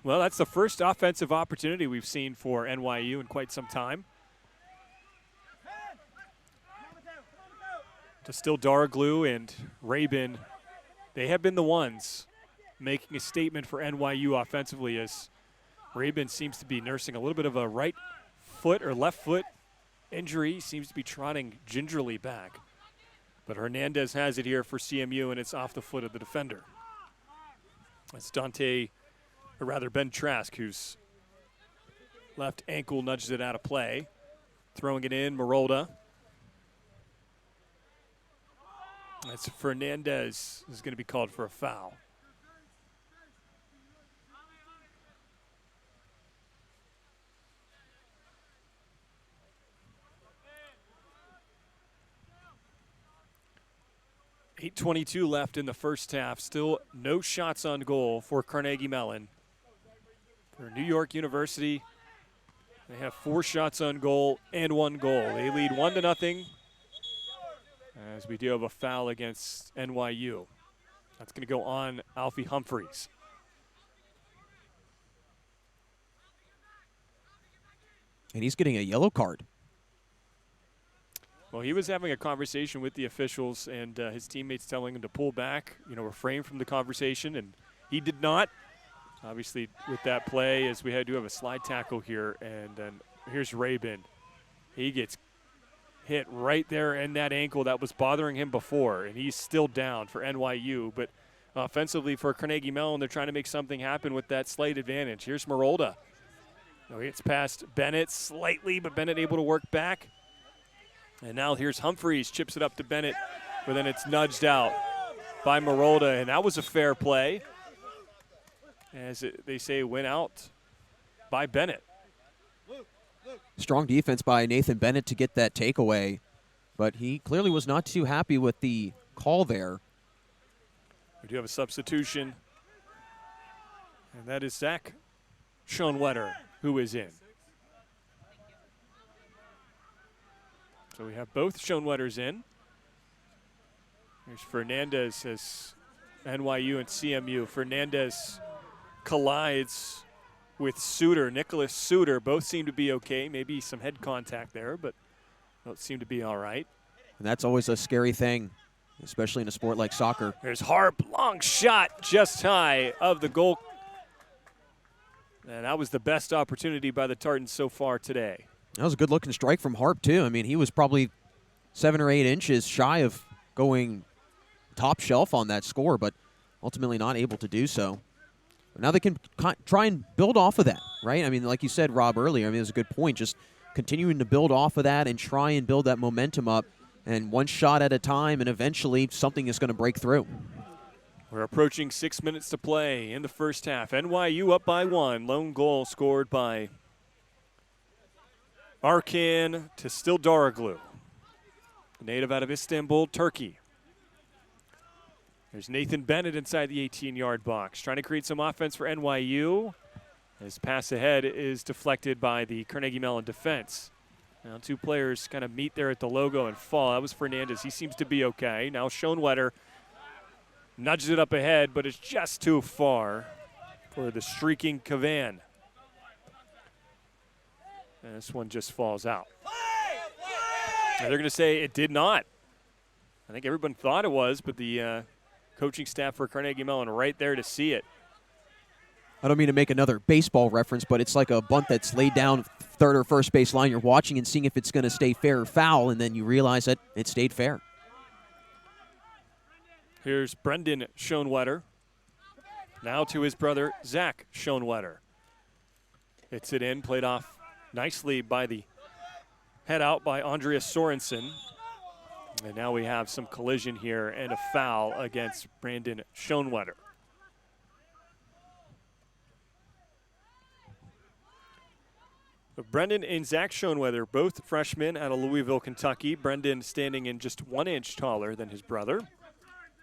Well, that's the first offensive opportunity we've seen for NYU in quite some time. To still Darglue and Rabin, they have been the ones making a statement for NYU offensively, as Rabin seems to be nursing a little bit of a right foot or left foot injury. Seems to be trotting gingerly back. But Hernandez has it here for CMU, and it's off the foot of the defender. It's Ben Trask, whose left ankle nudges it out of play. Throwing it in, Marolda. That's Fernandez is going to be called for a foul. .8:22 left in the first half. Still no shots on goal for Carnegie Mellon. For New York University, they have 4 shots on goal and 1 goal. They lead 1-0. As we do have a foul against NYU. That's going to go on Alfie Humphreys. And he's getting a yellow card. Well, he was having a conversation with the officials, and his teammates telling him to pull back, refrain from the conversation, and he did not. Obviously, with that play, as we do have a slide tackle here, and then here's Rabin. He gets hit right there in that ankle that was bothering him before, and he's still down for NYU. But offensively for Carnegie Mellon, they're trying to make something happen with that slight advantage. Here's Marolda. It's past Bennett slightly, but Bennett able to work back. And now here's Humphreys, chips it up to Bennett, but then it's nudged out by Marolda, and that was a fair play. As they say, went out by Bennett. Strong defense by Nathan Bennett to get that takeaway, but he clearly was not too happy with the call there. We do have a substitution, and that is Zach Schoenwetter, who is in. So we have both Schoenwetters in. Here's Fernandez as NYU and CMU. Fernandez collides with Suter, Nicholas Suter. Both seem to be okay. Maybe some head contact there, but both seem to be all right. And that's always a scary thing, especially in a sport like soccer. There's Harp, long shot just high of the goal. And that was the best opportunity by the Tartans so far today. That was a good-looking strike from Harp, too. I mean, he was probably 7 or 8 inches shy of going top shelf on that score, but ultimately not able to do so. But now they can try and build off of that, right? I mean, like you said, Rob, earlier, I mean, it was a good point, just continuing to build off of that and try and build that momentum up, and one shot at a time, and eventually something is going to break through. We're approaching 6 minutes to play in the first half. NYU up by 1. Lone goal scored by Arkan Tastildaroglu, native out of Istanbul, Turkey. There's Nathan Bennett inside the 18-yard box, trying to create some offense for NYU. His pass ahead is deflected by the Carnegie Mellon defense. Now 2 players kind of meet there at the logo and fall. That was Fernandez. He seems to be okay. Now Schoenwetter nudges it up ahead, but it's just too far for the streaking Cavan. And this one just falls out. And they're going to say it did not. I think everyone thought it was, but the coaching staff for Carnegie Mellon right there to see it. I don't mean to make another baseball reference, but it's like a bunt that's laid down third or first base line. You're watching and seeing if it's going to stay fair or foul, and then you realize that it stayed fair. Here's Brendan Schoenwetter. Now to his brother, Zach Schoenwetter. Hits it in, played off nicely by the head out by Andreas Sorensen. And now we have some collision here and a foul against Brandon Schoenwetter. But Brendan and Zach Schoenwetter, both freshmen out of Louisville, Kentucky. Brendan standing in just 1 inch taller than his brother.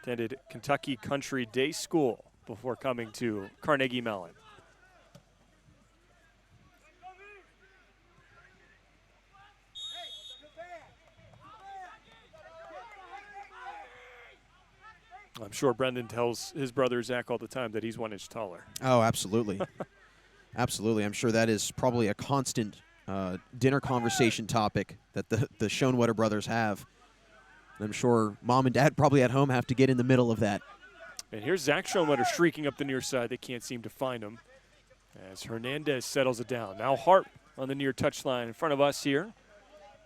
Attended Kentucky Country Day School before coming to Carnegie Mellon. I'm sure Brendan tells his brother Zach all the time that he's 1 inch taller. Oh, absolutely. Absolutely. I'm sure that is probably a constant dinner conversation topic that the Schoenwetter brothers have. I'm sure mom and dad probably at home have to get in the middle of that. And here's Zach Schoenwetter streaking up the near side. They can't seem to find him as Hernandez settles it down. Now Hart on the near touchline in front of us here.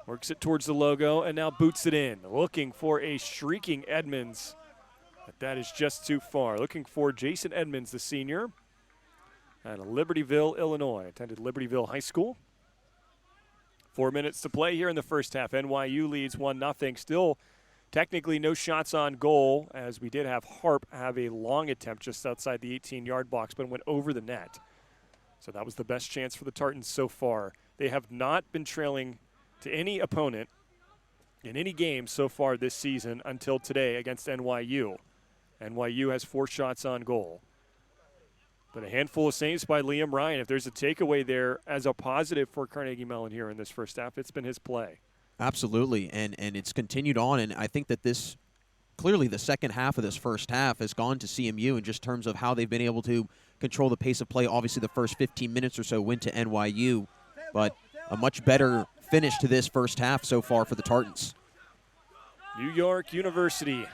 Works it towards the logo and now boots it in. Looking for a streaking Edmonds. But that is just too far. Looking for Jason Edmonds, the senior, out of Libertyville, Illinois. Attended Libertyville High School. 4 minutes to play here in the first half. NYU leads 1-0. Still technically no shots on goal, as we did have Harp have a long attempt just outside the 18-yard box, but went over the net. So that was the best chance for the Tartans so far. They have not been trailing to any opponent in any game so far this season until today against NYU. NYU has 4 shots on goal. But a handful of saves by Liam Ryan. If there's a takeaway there as a positive for Carnegie Mellon here in this first half, it's been his play. Absolutely, and it's continued on, and I think that this, clearly the second half of this first half has gone to CMU in just terms of how they've been able to control the pace of play. Obviously the first 15 minutes or so went to NYU, but a much better finish to this first half so far for the Tartans. New York University.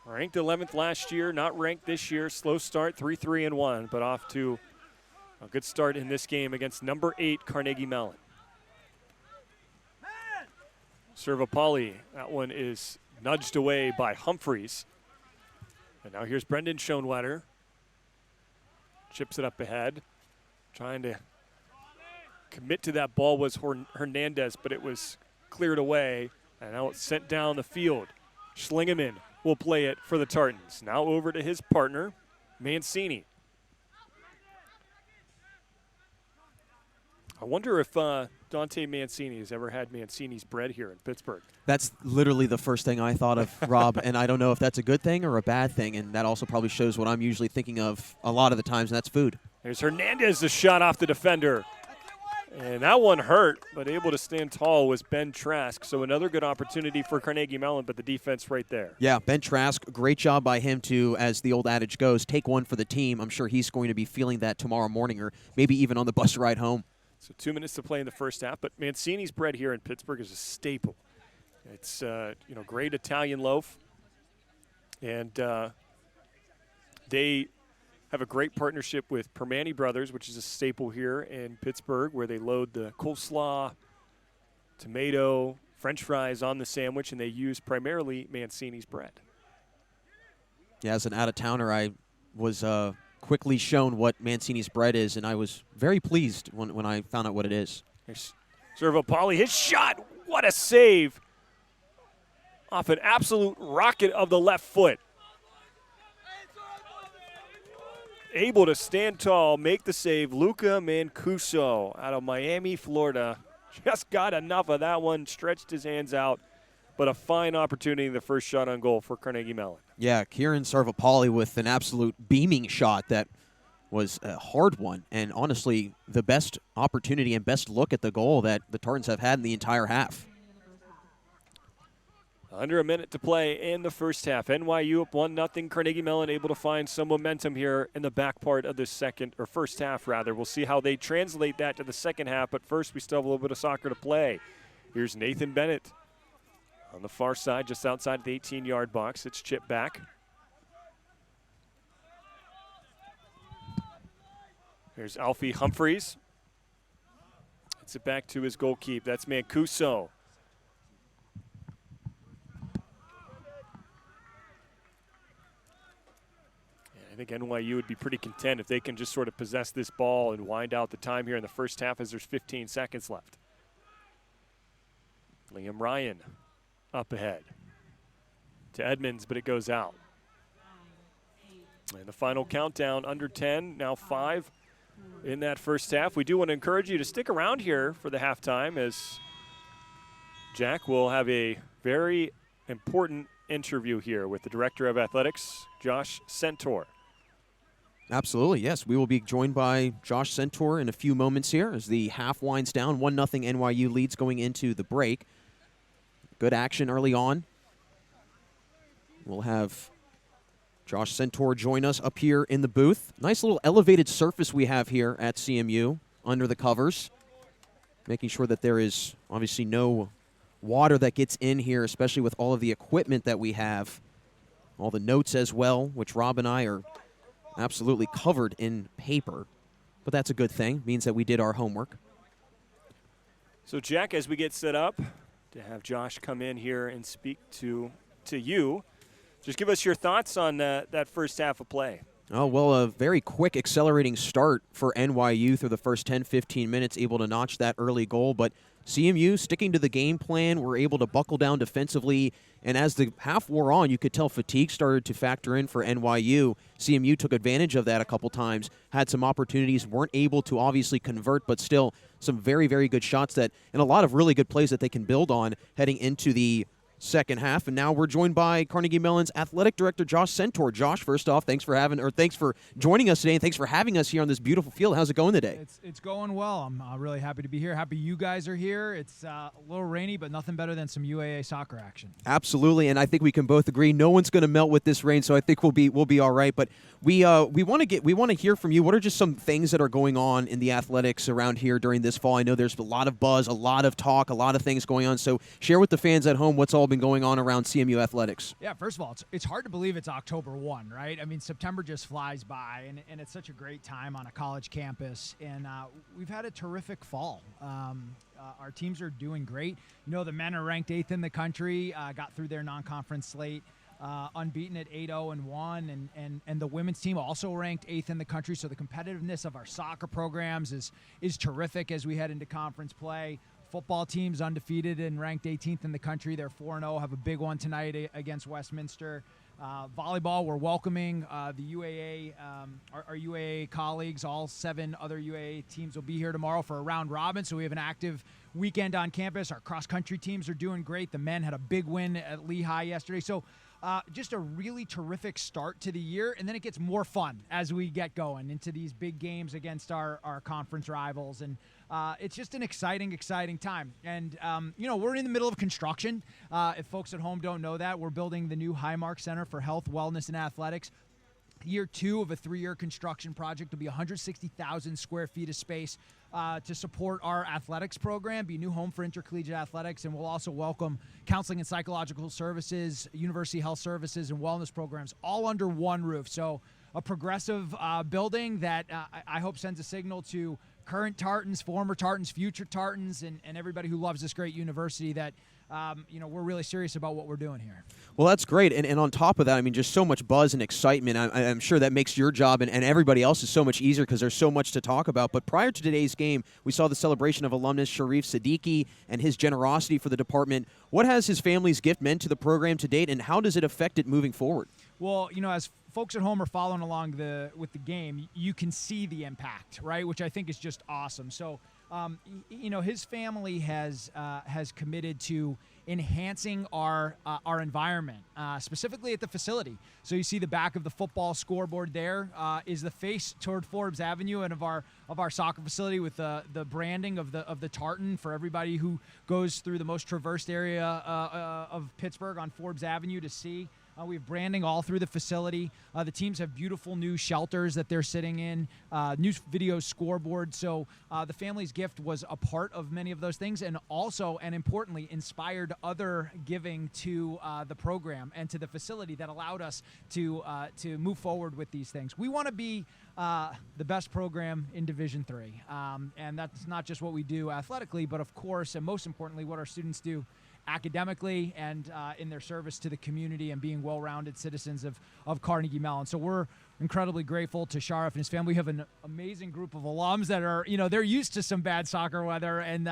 Ranked 11th last year, not ranked this year. Slow start, 3-3-1, but off to a good start in this game against number 8 Carnegie Mellon. Servapoli, that one is nudged away by Humphreys. And now here's Brendan Schoenwetter. Chips it up ahead. Trying to commit to that ball was Hernandez, but it was cleared away. And now it's sent down the field. Schlingeman will play it for the Tartans. Now over to his partner, Mancini. I wonder if Dante Mancini has ever had Mancini's bread here in Pittsburgh. That's literally the first thing I thought of, Rob, and I don't know if that's a good thing or a bad thing, and that also probably shows what I'm usually thinking of a lot of the times, and that's food. There's Hernandez, the shot off the defender. And that one hurt, but able to stand tall was Ben Trask. So another good opportunity for Carnegie Mellon, but the defense right there. Yeah, Ben Trask, great job by him to, as the old adage goes, take one for the team. I'm sure he's going to be feeling that tomorrow morning or maybe even on the bus ride home. So 2 minutes to play in the first half, but Mancini's bread here in Pittsburgh is a staple. It's great Italian loaf, and they have a great partnership with Permani Brothers, which is a staple here in Pittsburgh, where they load the coleslaw, tomato, French fries on the sandwich, and they use primarily Mancini's bread. Yeah, as an out-of-towner, I was quickly shown what Mancini's bread is, and I was very pleased when I found out what it is. There's Servopoli, his shot, what a save! Off an absolute rocket of the left foot. Able to stand tall, make the save, Luca Mancuso out of Miami, Florida. Just got enough of that one, stretched his hands out, but a fine opportunity, the first shot on goal for Carnegie Mellon. Yeah, Kieran Servopoli with an absolute beaming shot that was a hard one, and honestly, the best opportunity and best look at the goal that the Tartans have had in the entire half. Under a minute to play in the first half. NYU up 1-0. Carnegie Mellon able to find some momentum here in the back part of this first half, rather. We'll see how they translate that to the second half, but first we still have a little bit of soccer to play. Here's Nathan Bennett on the far side, just outside the 18-yard box. It's chipped back. There's Alfie Humphreys. It's it back to his goalkeeper. That's Mancuso. I think NYU would be pretty content if they can just sort of possess this ball and wind out the time here in the first half as there's 15 seconds left. Liam Ryan up ahead to Edmonds, but it goes out. And the final countdown, under 10, now 5 in that first half. We do want to encourage you to stick around here for the halftime, as Jack will have a very important interview here with the Director of Athletics, Josh Centaur. Absolutely, yes. We will be joined by Josh Centaur in a few moments here as the half winds down. 1-0 NYU leads going into the break. Good action early on. We'll have Josh Centaur join us up here in the booth. Nice little elevated surface we have here at CMU under the covers, making sure that there is obviously no water that gets in here, especially with all of the equipment that we have. All the notes as well, which Rob and I are absolutely covered in paper, but that's a good thing. Means that we did our homework. So, Jack, as we get set up to have Josh come in here and speak to you, just give us your thoughts on that first half of play. Oh, well, a very quick accelerating start for NYU through the first 10, 15 minutes, able to notch that early goal, but CMU sticking to the game plan, were able to buckle down defensively, and as the half wore on, you could tell fatigue started to factor in for NYU. CMU took advantage of that a couple times, had some opportunities, weren't able to obviously convert, but still some very, very good shots that, and a lot of really good plays that they can build on heading into the second half. And now we're joined by Carnegie Mellon's athletic director, Josh Centaur. Josh, first off, thanks for joining us today, and thanks for having us here on this beautiful field. How's it going today? It's going well. I'm really happy to be here. Happy you guys are here. It's a little rainy, but nothing better than some UAA soccer action. Absolutely, and I think we can both agree no one's going to melt with this rain, so I think we'll be all right. But we want to hear from you. What are just some things that are going on in the athletics around here during this fall? I know there's a lot of buzz, a lot of talk, a lot of things going on. So share with the fans at home what's all been going on around CMU athletics. Yeah, first of all, it's hard to believe it's October 1, right? I mean, September just flies by, and it's such a great time on a college campus, and we've had a terrific fall. Our teams are doing great. You know, the men are ranked 8th in the country, got through their non-conference slate, unbeaten at 8-0-1, and the women's team also ranked 8th in the country, so the competitiveness of our soccer programs is terrific as we head into conference play. Football team's undefeated and ranked 18th in the country. They're 4-0, have a big one tonight against Westminster. Volleyball, we're welcoming the UAA, our UAA colleagues. All 7 other UAA teams will be here tomorrow for a round robin, so we have an active weekend on campus. Our cross-country teams are doing great. The men had a big win at Lehigh yesterday. So just a really terrific start to the year, and then it gets more fun as we get going into these big games against our conference rivals. And it's just an exciting time. And, we're in the middle of construction. If folks at home don't know that, we're building the new Highmark Center for Health, Wellness, and Athletics. Year 2 of a 3-year construction project will be 160,000 square feet of space to support our athletics program, be a new home for intercollegiate athletics, and we'll also welcome counseling and psychological services, university health services, and wellness programs all under one roof. So a progressive building that I hope sends a signal to current Tartans, former Tartans, future Tartans, and everybody who loves this great university that we're really serious about what we're doing here. Well, that's great. And on top of that, I mean, just so much buzz and excitement. I'm sure that makes your job and everybody else's so much easier because there's so much to talk about. But prior to today's game, we saw the celebration of alumnus Sharif Siddiqui and his generosity for the department. What has his family's gift meant to the program to date, and how does it affect it moving forward? Well, as folks at home are following along with the game, you can see the impact, right, which I think is just awesome. So, his family has committed to enhancing our environment, specifically at the facility. So you see the back of the football scoreboard there is the face toward Forbes Avenue and of our soccer facility with the branding of the tartan for everybody who goes through the most traversed area of Pittsburgh on Forbes Avenue to see. We have branding all through the facility. The teams have beautiful new shelters that they're sitting in, new video scoreboard. So the family's gift was a part of many of those things, and also, and importantly, inspired other giving to the program and to the facility that allowed us to move forward with these things. We want to be the best program in Division III, and that's not just what we do athletically, but of course, and most importantly, what our students do academically and in their service to the community and being well-rounded citizens of Carnegie Mellon. So we're incredibly grateful to Sharif and his family. We have an amazing group of alums that are, they're used to some bad soccer weather, and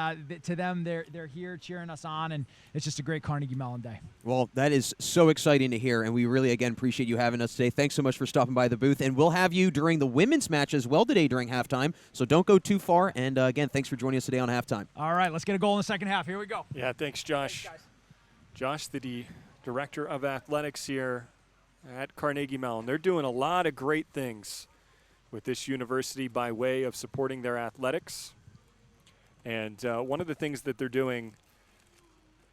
to them, they're here cheering us on, and it's just a great Carnegie Mellon day. Well, that is so exciting to hear, and we really, again, appreciate you having us today. Thanks so much for stopping by the booth, and we'll have you during the women's match as well today during halftime, so don't go too far, and again, thanks for joining us today on halftime. All right, let's get a goal in the second half. Here we go. Yeah, thanks, Josh. Thanks, guys. Josh, the director of athletics here at Carnegie Mellon. They're doing a lot of great things with this university by way of supporting their athletics. And one of the things that they're doing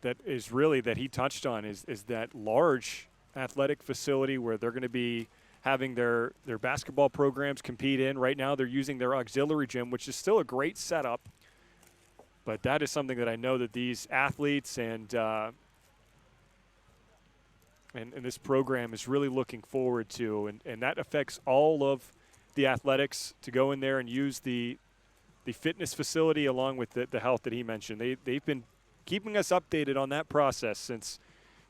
that is really that he touched on is that large athletic facility where they're going to be having their basketball programs compete in. Right now they're using their auxiliary gym, which is still a great setup. But that is something that I know that these athletes and this program is really looking forward to, and that affects all of the athletics to go in there and use the fitness facility along with the health that he mentioned. They've been keeping us updated on that process since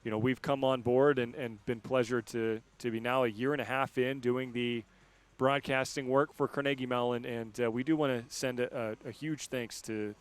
we've come on board and been pleasure to be now a year and a half in doing the broadcasting work for Carnegie Mellon, and we do want to send a huge thanks to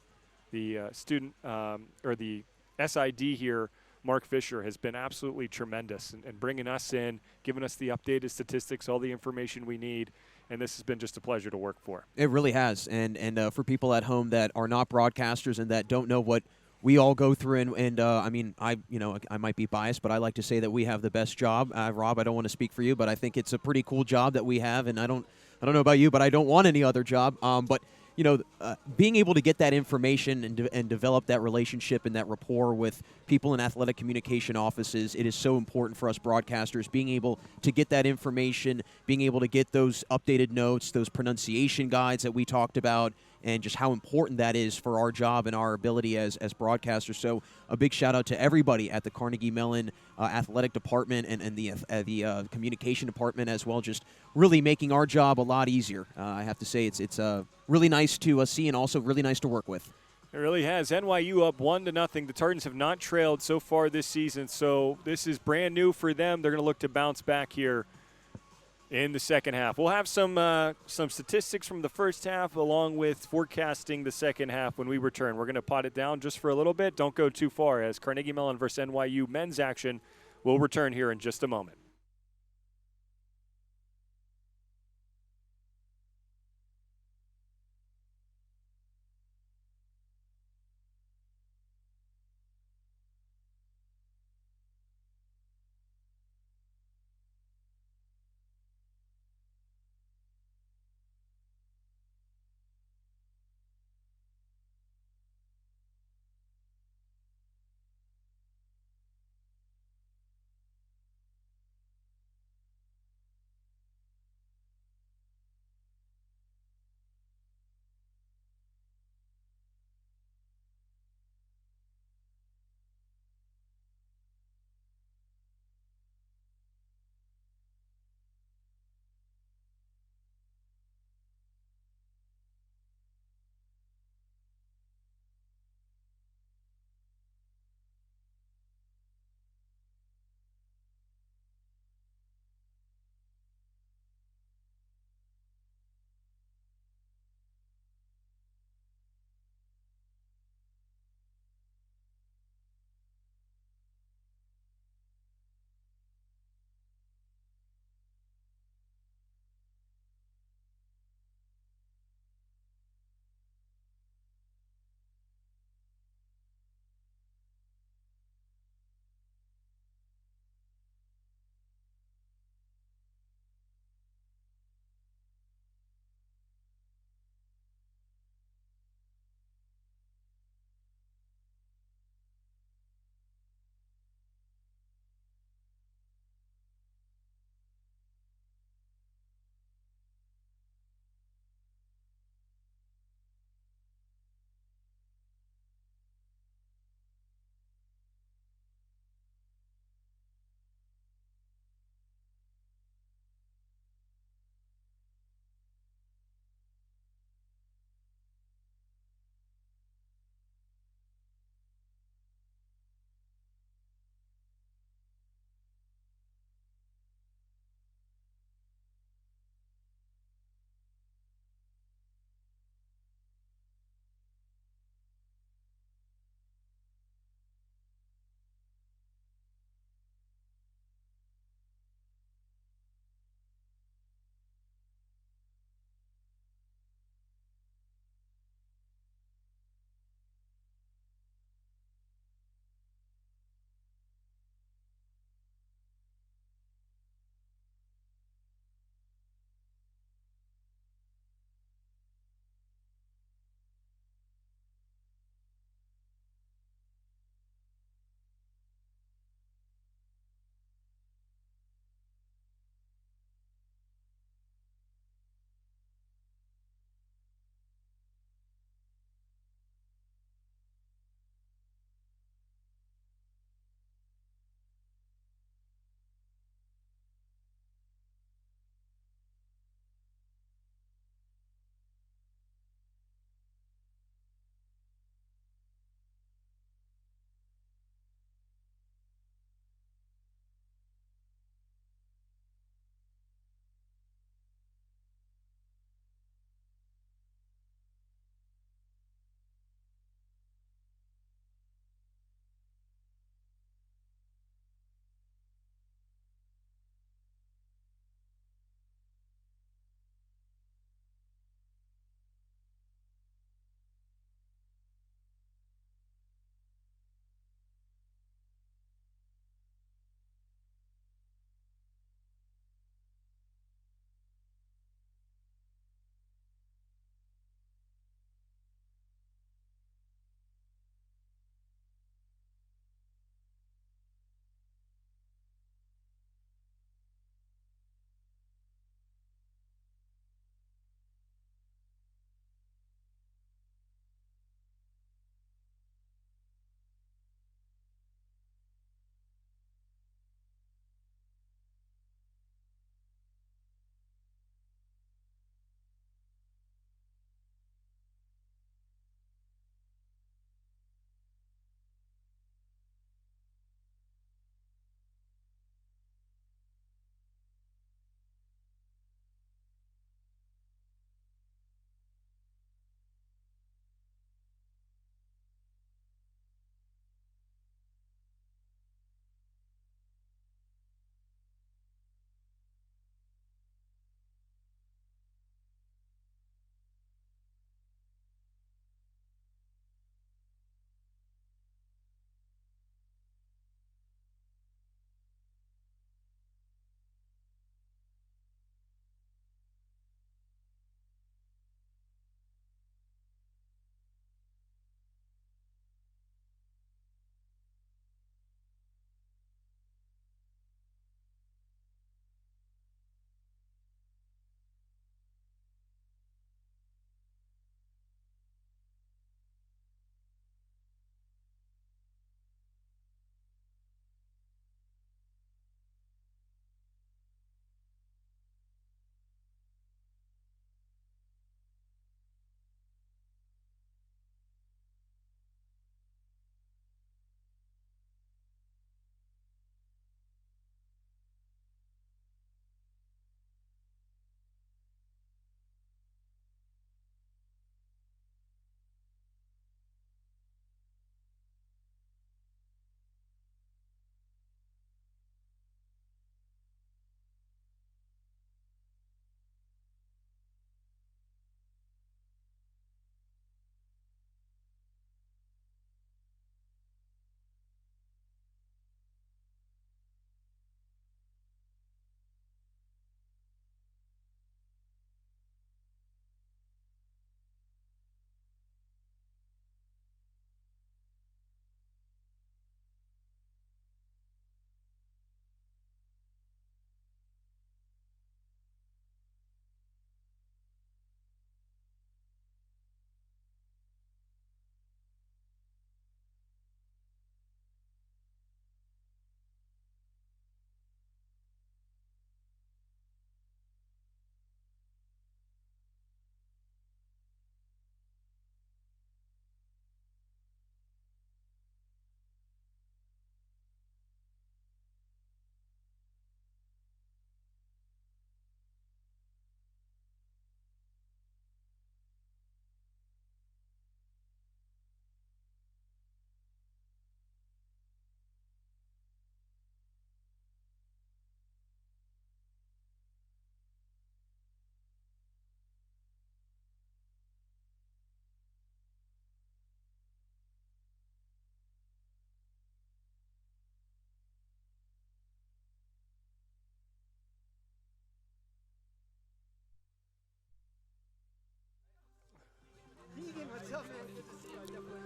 the student or the SID here. Mark Fisher has been absolutely tremendous and bringing us in, giving us the updated statistics, all the information we need, and this has been just a pleasure to work for. It really has, and for people at home that are not broadcasters and that don't know what we all go through, I might be biased, but I like to say that we have the best job. Rob, I don't want to speak for you, but I think it's a pretty cool job that we have, and I don't know about you, but I don't want any other job. But being able to get that information and develop that relationship and that rapport with people in athletic communication offices, it is so important for us broadcasters, being able to get that information, being able to get those updated notes, those pronunciation guides that we talked about, and just how important that is for our job and our ability as broadcasters. So a big shout out to everybody at the Carnegie Mellon athletic department and the communication department as well, just really making our job a lot easier. I have to say it's really nice to see and also really nice to work with. It really has. NYU up 1-0. The Tartans have not trailed so far this season, so this is brand new for them. They're going to look to bounce back here in the second half. We'll have some statistics from the first half along with forecasting the second half when we return. We're going to pot it down just for a little bit. Don't go too far as Carnegie Mellon versus NYU men's action will return here in just a moment.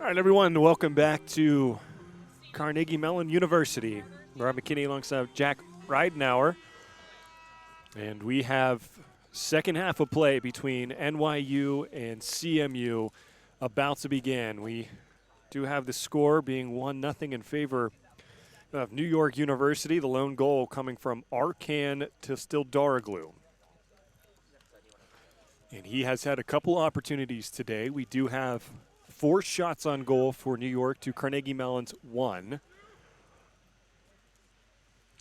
right, everyone, welcome back to Carnegie Mellon University. Rob McKinney alongside Jack Ridenauer. And we have second half of play between NYU and CMU about to begin. We do have the score being 1-0 in favor of New York University. The lone goal coming from Arkan to Stildaroglu. And he has had a couple opportunities today. We do have 4 shots on goal for New York to Carnegie Mellon's 1.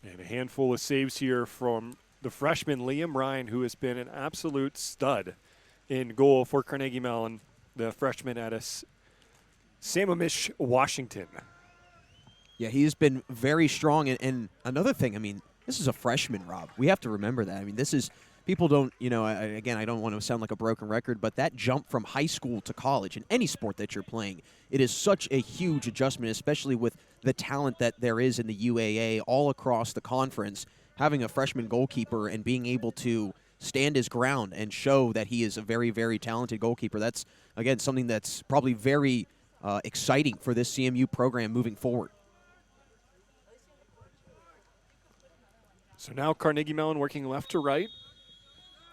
And a handful of saves here from the freshman Liam Ryan, who has been an absolute stud in goal for Carnegie Mellon, the freshman out of Sammamish, Washington. Yeah, he's been very strong. And another thing, I mean, this is a freshman, Rob. We have to remember that. I mean, this is – people don't, again, I don't want to sound like a broken record, but that jump from high school to college in any sport that you're playing, it is such a huge adjustment, especially with the talent that there is in the UAA all across the conference. Having a freshman goalkeeper and being able to stand his ground and show that he is a very, very talented goalkeeper, that's, again, something that's probably very exciting for this CMU program moving forward. So now Carnegie Mellon working left to right.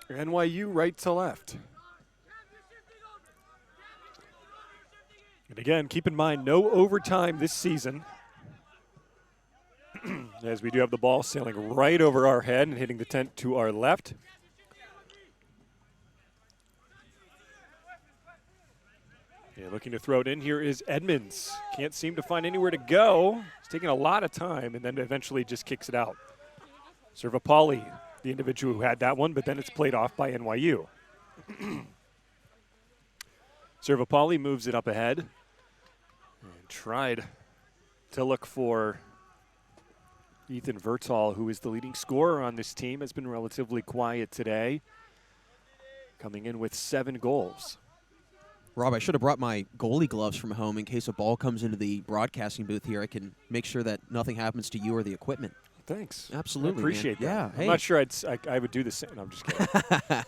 NYU right to left. And again, keep in mind, no overtime this season, as we do have the ball sailing right over our head and hitting the tent to our left. Yeah, looking to throw it in here is Edmonds. Can't seem to find anywhere to go. It's taking a lot of time and then eventually just kicks it out. Servapoli, the individual who had that one, but then it's played off by NYU. Servapoli moves it up ahead and tried to look for Ethan Vertal, who is the leading scorer on this team, has been relatively quiet today, coming in with 7 goals. Rob, I should have brought my goalie gloves from home in case a ball comes into the broadcasting booth here. I can make sure that nothing happens to you or the equipment. Thanks. Absolutely, I appreciate that. Yeah, I'm hey. not sure I would do the same. No, I'm just kidding.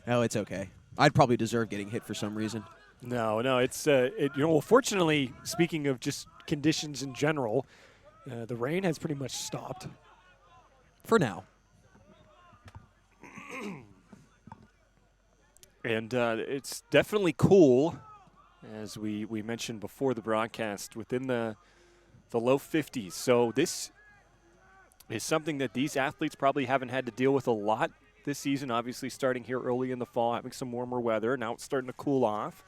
No, it's okay. I'd probably deserve getting hit for some reason. No, it's well, fortunately, speaking of just conditions in general, the rain has pretty much stopped. For now. And it's definitely cool, as we mentioned before the broadcast, within the low 50s. So this is something that these athletes probably haven't had to deal with a lot this season, obviously starting here early in the fall, having some warmer weather. Now it's starting to cool off.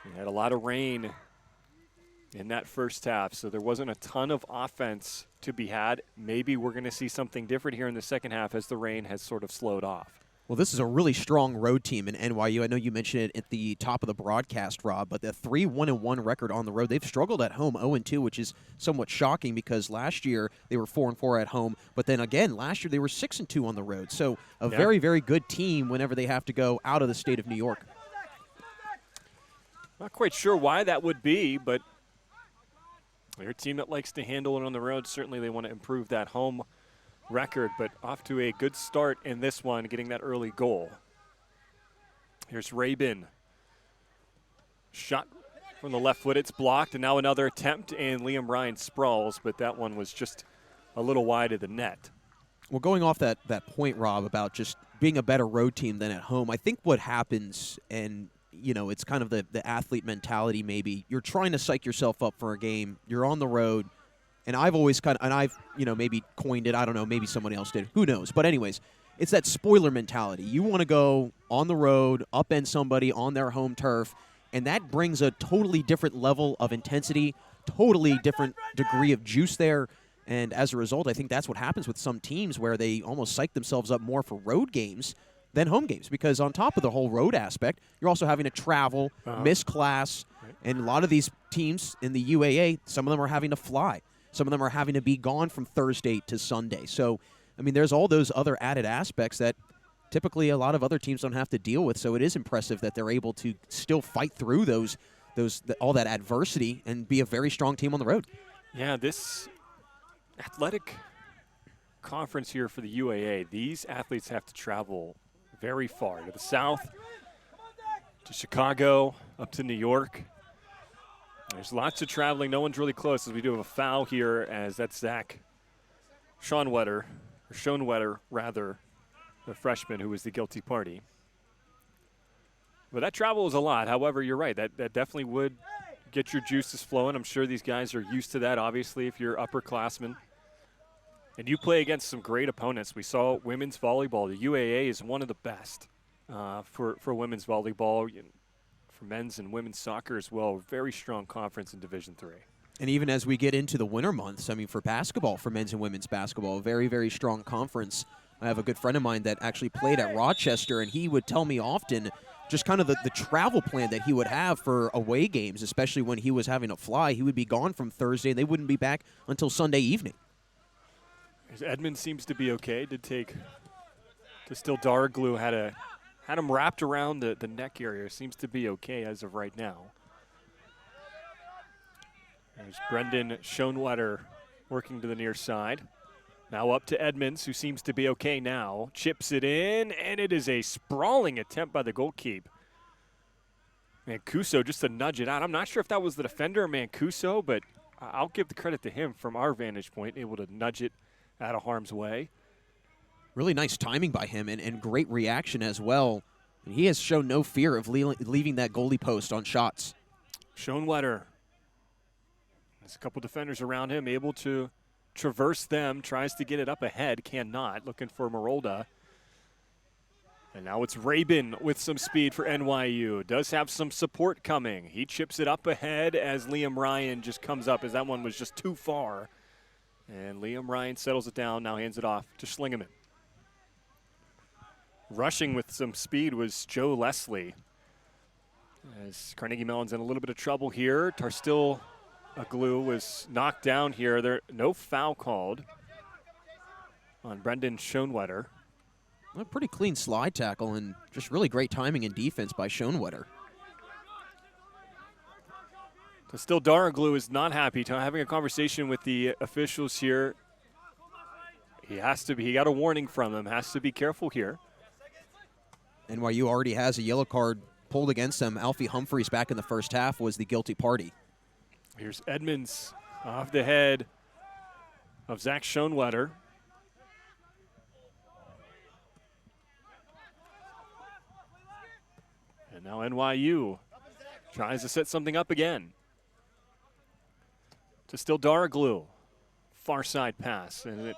We had a lot of rain in that first half, so there wasn't a ton of offense to be had. Maybe we're going to see something different here in the second half as the rain has sort of slowed off. Well, this is a really strong road team in NYU. I know you mentioned it at the top of the broadcast, Rob, but the 3-1-1 record on the road. They've struggled at home 0-2, which is somewhat shocking because last year they were 4-4 at home. But then again, last year they were 6-2 on the road. So a very, very good team whenever they have to go out of the state of New York. Not quite sure why that would be, but they're a team that likes to handle it on the road. Certainly they want to improve that home record, but off to a good start in this one, getting that early goal. Here's Rabin. Shot from the left foot, it's blocked, and now another attempt, and Liam Ryan sprawls, but that one was just a little wide of the net. Well, going off that point, Rob, about just being a better road team than at home, I think what happens, and it's kind of the athlete mentality maybe, you're trying to psych yourself up for a game, you're on the road, and I've always maybe coined it, I don't know, maybe someone else did, who knows. But anyways, it's that spoiler mentality. You want to go on the road, upend somebody on their home turf, and that brings a totally different level of intensity, totally different degree of juice there. And as a result, I think that's what happens with some teams where they almost psych themselves up more for road games than home games. Because on top of the whole road aspect, you're also having to travel, miss class, and a lot of these teams in the UAA, some of them are having to fly. Some of them are having to be gone from Thursday to Sunday. So, I mean, there's all those other added aspects that typically a lot of other teams don't have to deal with. So it is impressive that they're able to still fight through all that adversity and be a very strong team on the road. Yeah, this athletic conference here for the UAA, these athletes have to travel very far to the south, to Chicago, up to New York. There's lots of traveling. No one's really close as we do have a foul here as that's Schoenwetter, rather, the freshman who was the guilty party. But that travel is a lot. However, you're right. That definitely would get your juices flowing. I'm sure these guys are used to that, obviously, if you're upperclassmen. And you play against some great opponents. We saw women's volleyball. The UAA is one of the best for women's volleyball, for men's and women's soccer as well. Very strong conference in Division III. And even as we get into the winter months, I mean, for basketball, for men's and women's basketball, a very, very strong conference. I have a good friend of mine that actually played at Rochester, and he would tell me often just kind of the travel plan that he would have for away games, especially when he was having to fly. He would be gone from Thursday, and they wouldn't be back until Sunday evening. Edmond seems to be okay. Did take Still Darglue had him wrapped around the neck area. Seems to be okay as of right now. There's Brendan Schoenwetter working to the near side. Now up to Edmonds, who seems to be okay now. Chips it in, and it is a sprawling attempt by the goalkeeper. Mancuso just to nudge it out. I'm not sure if that was the defender or Mancuso, but I'll give the credit to him from our vantage point, able to nudge it out of harm's way. Really nice timing by him and great reaction as well. And he has shown no fear of leaving that goalie post on shots. Schoenwetter. There's a couple defenders around him, able to traverse them, tries to get it up ahead, cannot, looking for Marolda. And now it's Rabin with some speed for NYU. Does have some support coming. He chips it up ahead as Liam Ryan just comes up, as that one was just too far. And Liam Ryan settles it down, now hands it off to Schlingeman. Rushing with some speed was Joe Leslie. As Carnegie Mellon's in a little bit of trouble here. Tarstil Aglue was knocked down here. There no foul called on Brendan Schoenwetter. A pretty clean slide tackle and just really great timing and defense by Schoenwetter. Still Darglue is not happy. Having a conversation with the officials here. He got a warning from them. Has to be careful here. NYU already has a yellow card pulled against them. Alfie Humphreys back in the first half was the guilty party. Here's Edmonds off the head of Zach Schoenwetter. And now NYU tries to set something up again. To still Darglue. Far side pass. And it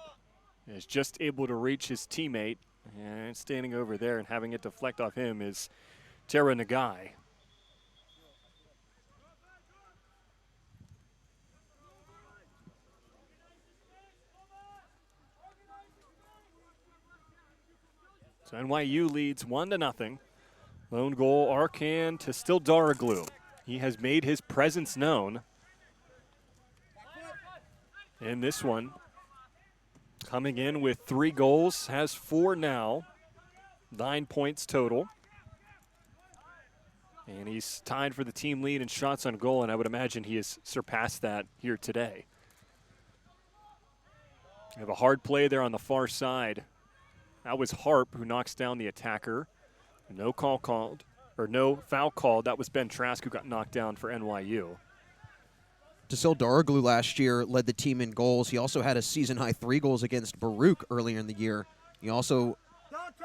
is just able to reach his teammate. And standing over there and having it deflect off him is Tara Nagai. So NYU leads 1-0. Lone goal, Arkan to still Darglue. He has made his presence known in this one. Coming in with 3 goals, has 4 now. 9 points total. And he's tied for the team lead in shots on goal, and I would imagine he has surpassed that here today. We have a hard play there on the far side. That was Harp who knocks down the attacker. No foul called. That was Ben Trask who got knocked down for NYU. Tasil Darglue last year led the team in goals. He also had a season-high 3 goals against Baruch earlier in the year. He also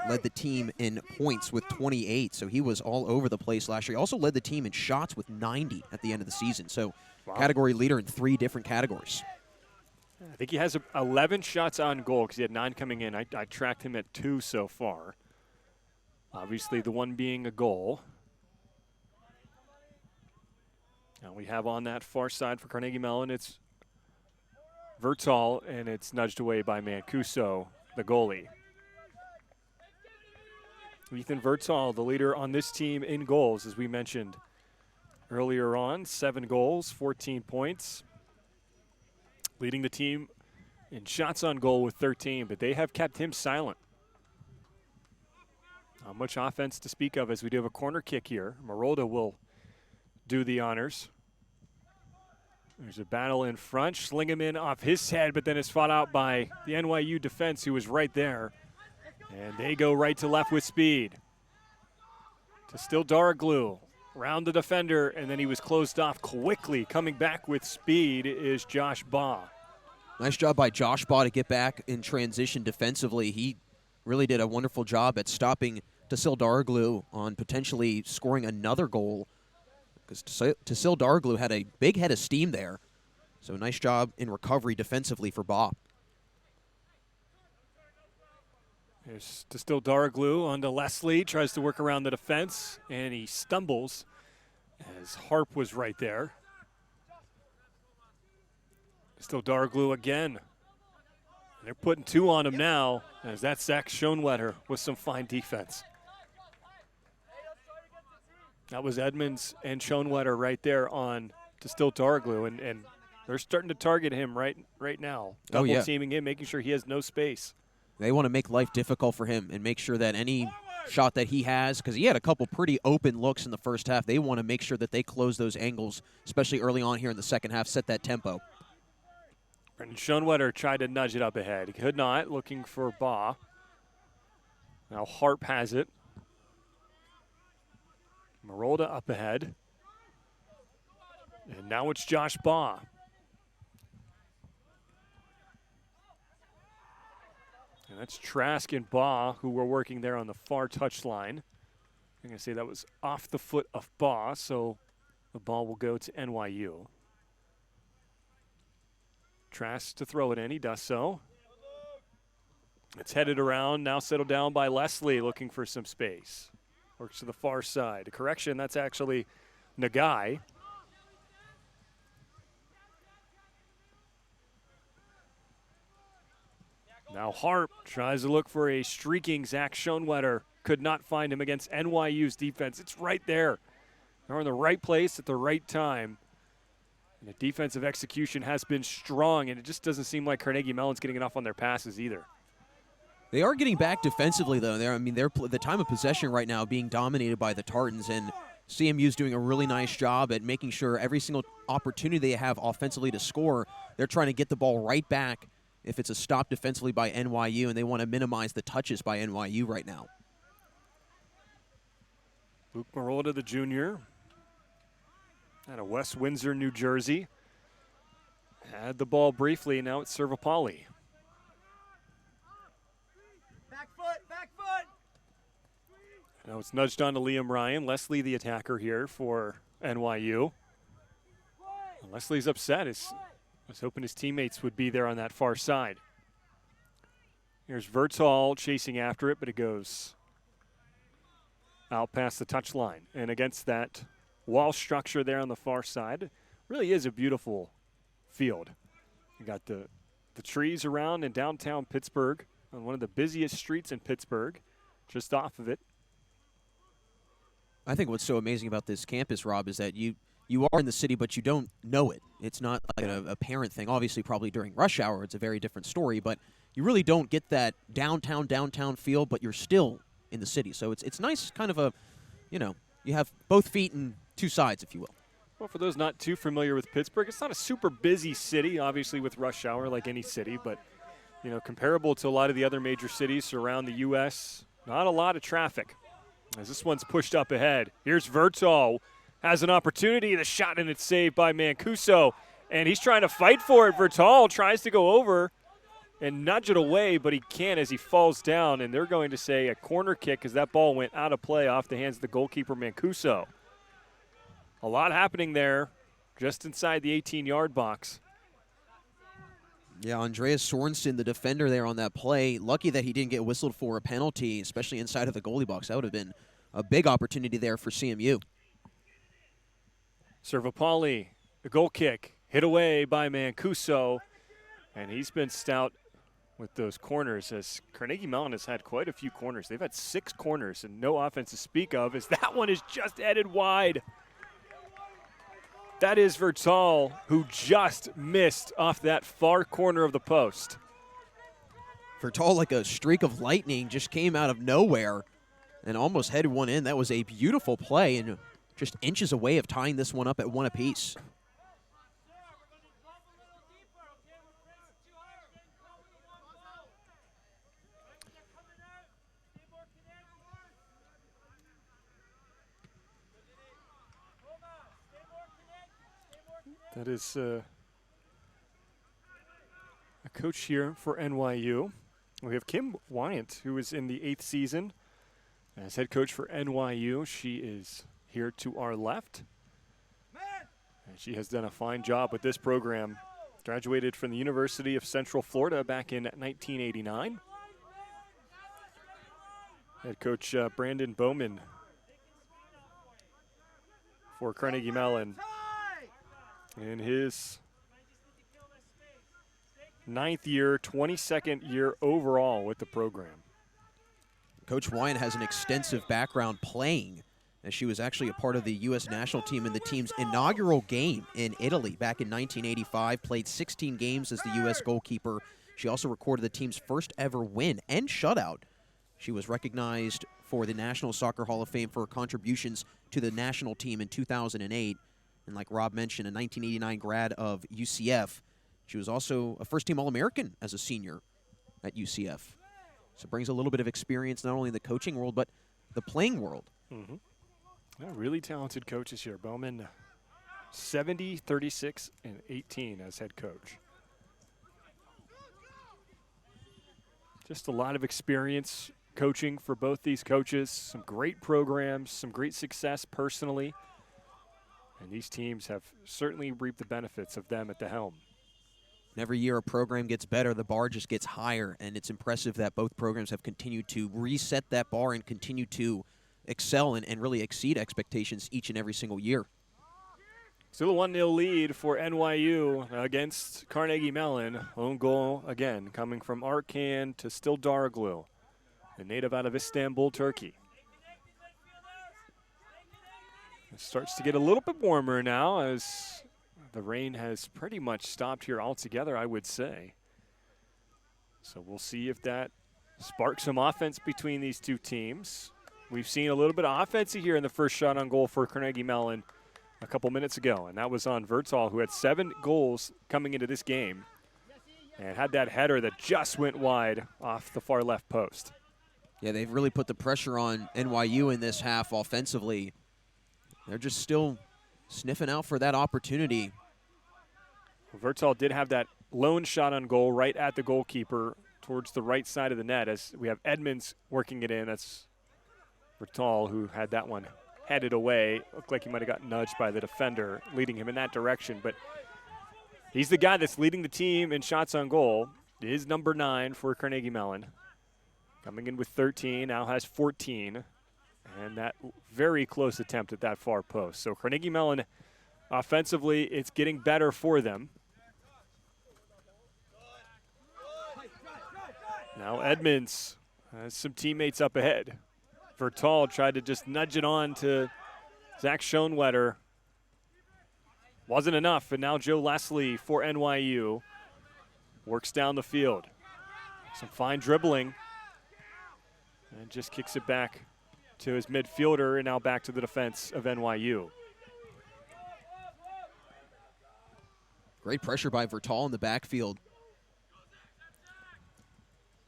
led the team in points with 28, so he was all over the place last year. He also led the team in shots with 90 at the end of the season, so category leader in 3 different categories. I think he has 11 shots on goal because he had 9 coming in. I tracked him at 2 so far. Obviously, the one being a goal. Now we have on that far side for Carnegie Mellon, it's Vertal, and it's nudged away by Mancuso, the goalie. Ethan Vertal, the leader on this team in goals, as we mentioned earlier on. 7 goals, 14 points. Leading the team in shots on goal with 13, but they have kept him silent. Not much offense to speak of as we do have a corner kick here. Marolda will do the honors. There's a battle in front. Schlingeman off his head, but then is fought out by the NYU defense who was right there. And they go right to left with speed. To still Darglue. Round the defender, and then he was closed off quickly. Coming back with speed is Josh Baugh. Nice job by Josh Baugh to get back in transition defensively. He really did a wonderful job at stopping Tasil Darglu on potentially scoring another goal, because Tasil Darglu had a big head of steam there. So nice job in recovery defensively for Baugh. There's Tasil Darglu onto Leslie, tries to work around the defense, and he stumbles as Harp was right there. Still Darglu again. They're putting 2 on him now, as that's Zach Schoenwetter with some fine defense. That was Edmonds and Schoenwetter right there on Tasil Darglu, and they're starting to target him right now. Double teaming him, making sure he has no space. They want to make life difficult for him and make sure that any shot that he has, because he had a couple pretty open looks in the first half, they want to make sure that they close those angles, especially early on here in the second half, set that tempo. And Schoenwetter tried to nudge it up ahead. He could not, looking for Baugh. Now Harp has it. Marolda up ahead. And now it's Josh Baugh. And that's Trask and Baugh who were working there on the far touchline. I'm going to say that was off the foot of Baugh, so the ball will go to NYU. Trask to throw it in, he does so. It's headed around, now settled down by Leslie, looking for some space. Works to the far side. Correction, that's actually Nagai. Now Harp tries to look for a streaking Zach Schoenwetter. Could not find him against NYU's defense. It's right there. They're in the right place at the right time. And the defensive execution has been strong, and it just doesn't seem like Carnegie Mellon's getting enough on their passes either. They are getting back defensively, though. They're the time of possession right now being dominated by the Tartans, and CMU's doing a really nice job at making sure every single opportunity they have offensively to score, they're trying to get the ball right back if it's a stop defensively by NYU, and they want to minimize the touches by NYU right now. Luke Marolda, the junior, out of West Windsor, New Jersey. Had the ball briefly, now it's Servapoli. Back foot! Now it's nudged on to Liam Ryan. Leslie, the attacker here for NYU. And Leslie's upset. I was hoping his teammates would be there on that far side. Here's Vertal chasing after it, but it goes out past the touchline. And against that wall structure there on the far side, really is a beautiful field. You got the trees around in downtown Pittsburgh, on one of the busiest streets in Pittsburgh, just off of it. I think what's so amazing about this campus, Rob, is that you are in the city, but you don't know it. It's not like an apparent thing. Obviously, probably during rush hour, it's a very different story, but you really don't get that downtown feel, but you're still in the city. So it's nice, kind of you have both feet and two sides, if you will. Well, for those not too familiar with Pittsburgh, it's not a super busy city, obviously with rush hour like any city, but comparable to a lot of the other major cities around the U.S., not a lot of traffic. As this one's pushed up ahead. Here's Vertal. Has an opportunity. The shot, and it's saved by Mancuso. And he's trying to fight for it. Vertal tries to go over and nudge it away, but he can't as he falls down. And they're going to say a corner kick as that ball went out of play off the hands of the goalkeeper, Mancuso. A lot happening there just inside the 18-yard box. Yeah, Andreas Sorensen, the defender there on that play, lucky that he didn't get whistled for a penalty, especially inside of the goalie box. That would have been a big opportunity there for CMU. Servapoli, the goal kick, hit away by Mancuso, and he's been stout with those corners as Carnegie Mellon has had quite a few corners. They've had 6 corners and no offense to speak of as that one is just headed wide. That is Vertal, who just missed off that far corner of the post. Vertal, like a streak of lightning, just came out of nowhere and almost headed one in. That was a beautiful play and just inches away of tying this one up at 1 apiece. That is a coach here for NYU. We have Kim Wyant, who is in the 8th season as head coach for NYU. She is here to our left. And she has done a fine job with this program. Graduated from the University of Central Florida back in 1989. Head coach Brandon Bowman for Carnegie Mellon in his 9th year, 22nd year overall with the program. Coach Wyant has an extensive background playing, as she was actually a part of the U.S. national team in the team's inaugural game in Italy back in 1985, played 16 games as the U.S. goalkeeper. She also recorded the team's first ever win and shutout. She was recognized for the National Soccer Hall of Fame for her contributions to the national team in 2008. And like Rob mentioned, a 1989 grad of UCF. She was also a first-team All-American as a senior at UCF. So brings a little bit of experience not only in the coaching world, but the playing world. Mm-hmm. Yeah, really talented coaches here. Bowman, 70, 36, and 18 as head coach. Just a lot of experience coaching for both these coaches. Some great programs, some great success personally. And these teams have certainly reaped the benefits of them at the helm. And every year a program gets better, the bar just gets higher, and it's impressive that both programs have continued to reset that bar and continue to excel and really exceed expectations each and every single year. Still a 1-0 lead for NYU against Carnegie Mellon. Own goal again coming from Arkan to still Darglu, a native out of Istanbul, Turkey. It starts to get a little bit warmer now as the rain has pretty much stopped here altogether, I would say. So we'll see if that sparks some offense between these two teams. We've seen a little bit of offense here in the first shot on goal for Carnegie Mellon a couple minutes ago, and that was on Vertal, who had 7 goals coming into this game and had that header that just went wide off the far left post. Yeah, they've really put the pressure on NYU in this half offensively. They're just still sniffing out for that opportunity. Vertal did have that lone shot on goal right at the goalkeeper towards the right side of the net as we have Edmonds working it in. That's Vertal who had that one headed away. Looked like he might have got nudged by the defender, leading him in that direction. But he's the guy that's leading the team in shots on goal. It is number 9 for Carnegie Mellon. Coming in with 13, now has 14. And that very close attempt at that far post. So Carnegie Mellon, offensively, it's getting better for them. Now Edmonds has some teammates up ahead. Vertal tried to just nudge it on to Zach Schoenwetter. Wasn't enough, and now Joe Leslie for NYU works down the field. Some fine dribbling. And just kicks it back to his midfielder, and now back to the defense of NYU. Great pressure by Vertal in the backfield.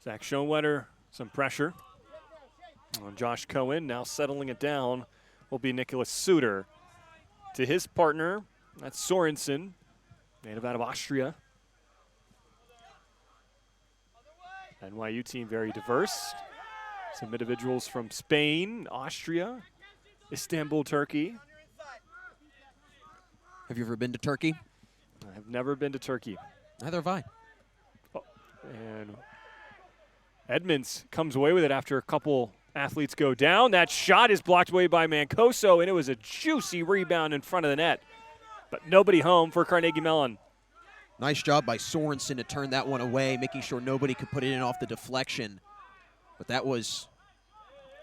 Zach Schoenwetter, some pressure on Josh Cohen. Now settling it down will be Nicholas Suter. To his partner, that's Sorensen, native out of Austria. NYU team very diverse. Some individuals from Spain, Austria, Istanbul, Turkey. Have you ever been to Turkey? I have never been to Turkey. Neither have I. Oh, and Edmonds comes away with it after a couple athletes go down. That shot is blocked away by Mancoso, and it was a juicy rebound in front of the net. But nobody home for Carnegie Mellon. Nice job by Sorensen to turn that one away, making sure nobody could put it in off the deflection. But that was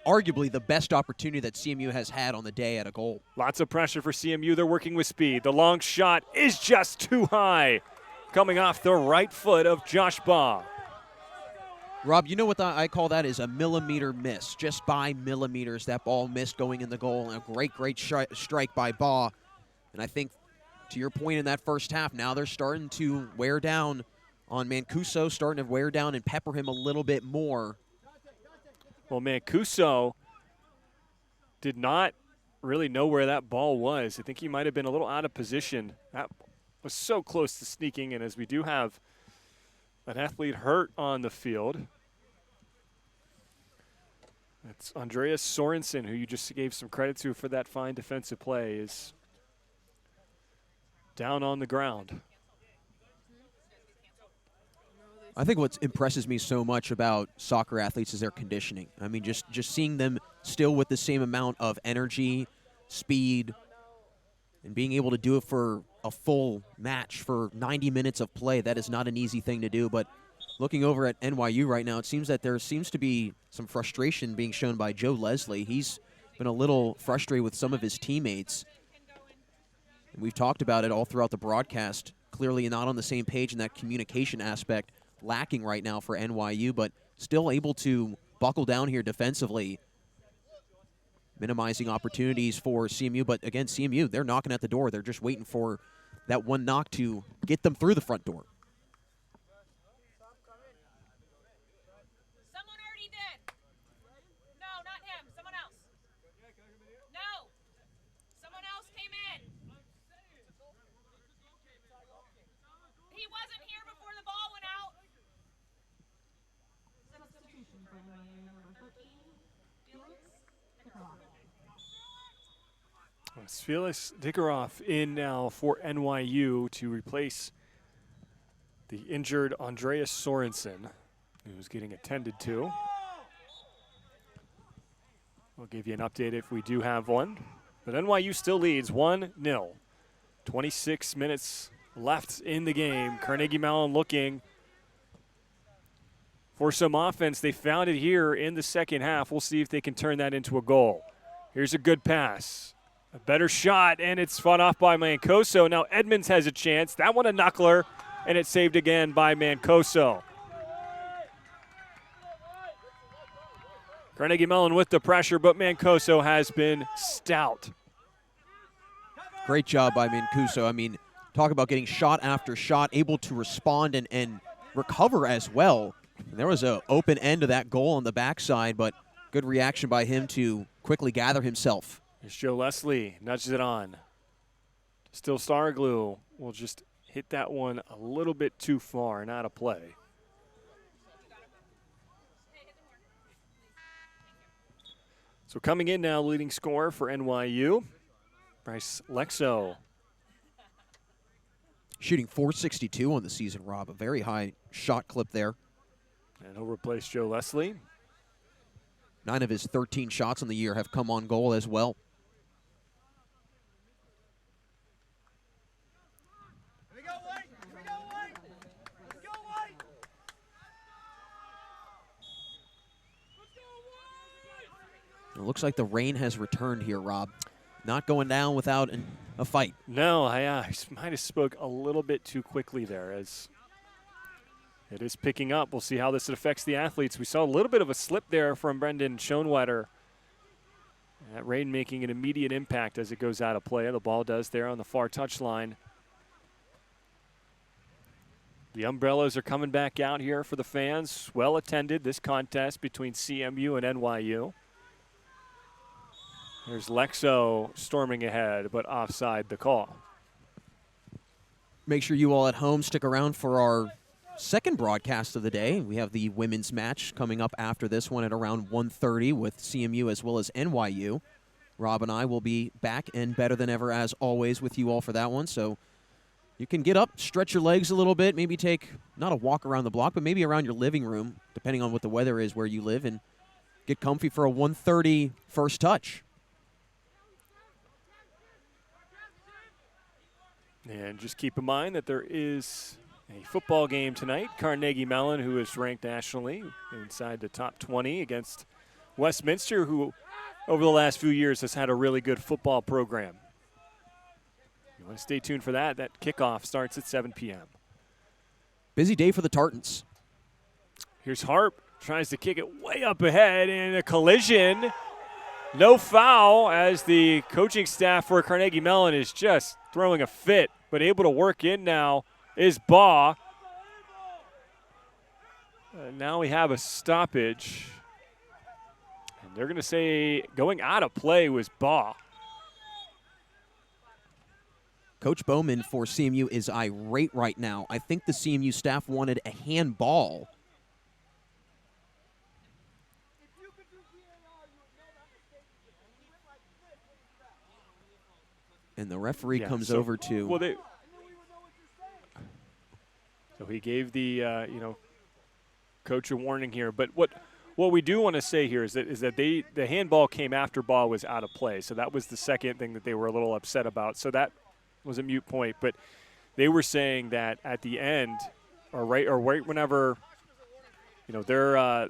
arguably the best opportunity that CMU has had on the day at a goal. Lots of pressure for CMU. They're working with speed. The long shot is just too high. Coming off the right foot of Josh Baugh. Rob, you know what I call that is a millimeter miss. Just by millimeters, that ball missed going in the goal. And a great strike by Baugh. And I think, to your point in that first half, now they're starting to wear down on Mancuso, starting to wear down and pepper him a little bit more. Well, Mancuso did not really know where that ball was. I think he might have been a little out of position. That was so close to sneaking in, as we do have an athlete hurt on the field. It's Andreas Sorensen, who you just gave some credit to for that fine defensive play, is down on the ground. I think what impresses me so much about soccer athletes is their conditioning. I mean, just seeing them still with the same amount of energy, speed, and being able to do it for a full match for 90 minutes of play, that is not an easy thing to do. But looking over at NYU right now, it seems that there seems to be some frustration being shown by Joe Leslie. He's been a little frustrated with some of his teammates. And we've talked about it all throughout the broadcast. Clearly not on the same page in that communication aspect, lacking right now for NYU, but still able to buckle down here defensively, minimizing opportunities for CMU. But again, CMU, they're knocking at the door. They're just waiting for that one knock to get them through the front door. Someone already did. No, not him. Someone else. No. Someone else came in. He wasn't here before the ball went out. It's Felix Dickeroff in now for NYU to replace the injured Andreas Sorensen, who's getting attended to. We'll give you an update if we do have one. But NYU still leads 1-0. 26 minutes left in the game. Carnegie Mellon looking for some offense. They found it here in the second half. We'll see if they can turn that into a goal. Here's a good pass. A better shot, and it's fought off by Mancoso. Now Edmonds has a chance. That one a knuckler, and it's saved again by Mancoso. Carnegie Mellon with the pressure, but Mancoso has been stout. Great job by Mancuso. I mean, talk about getting shot after shot, able to respond and recover as well. And there was an open end to that goal on the backside, but good reaction by him to quickly gather himself. Here's Joe Leslie, nudges it on. Still Starglue will just hit that one a little bit too far and out of play. So coming in now, leading scorer for NYU, Bryce Lexo. Shooting .462 on the season, Rob. A very high shot clip there. And he'll replace Joe Leslie. 9 of his 13 shots on the year have come on goal as well. It looks like the rain has returned here, Rob. Not going down without a fight. No, I might have spoke a little bit too quickly there, as it is picking up. We'll see how this affects the athletes. We saw a little bit of a slip there from Brendan Schoenwetter. That rain making an immediate impact as it goes out of play. The ball does there on the far touchline. The umbrellas are coming back out here for the fans. Well attended, this contest between CMU and NYU. There's Lexo storming ahead, but offside the call. Make sure you all at home stick around for our second broadcast of the day. We have the women's match coming up after this one at around 1:30 with CMU as well as NYU. Rob and I will be back and better than ever as always with you all for that one. So you can get up, stretch your legs a little bit, maybe take not a walk around the block, but maybe around your living room, depending on what the weather is where you live, and get comfy for a 1:30 first touch. And just keep in mind that there is a football game tonight. Carnegie Mellon, who is ranked nationally inside the top 20 against Westminster, who over the last few years has had a really good football program. You want to stay tuned for that. That kickoff starts at 7 p.m. Busy day for the Tartans. Here's Harp, tries to kick it way up ahead, and a collision. No foul, as the coaching staff for Carnegie Mellon is just throwing a fit, but able to work in now is Baugh. Now we have a stoppage. And they're going to say going out of play was Baugh. Coach Bowman for CMU is irate right now. I think the CMU staff wanted a handball. And the referee comes over to. Well, so he gave the coach a warning here. But what we do want to say here is that the handball came after ball was out of play. So that was the second thing that they were a little upset about. So that was a moot point. But they were saying that at the end, or right whenever their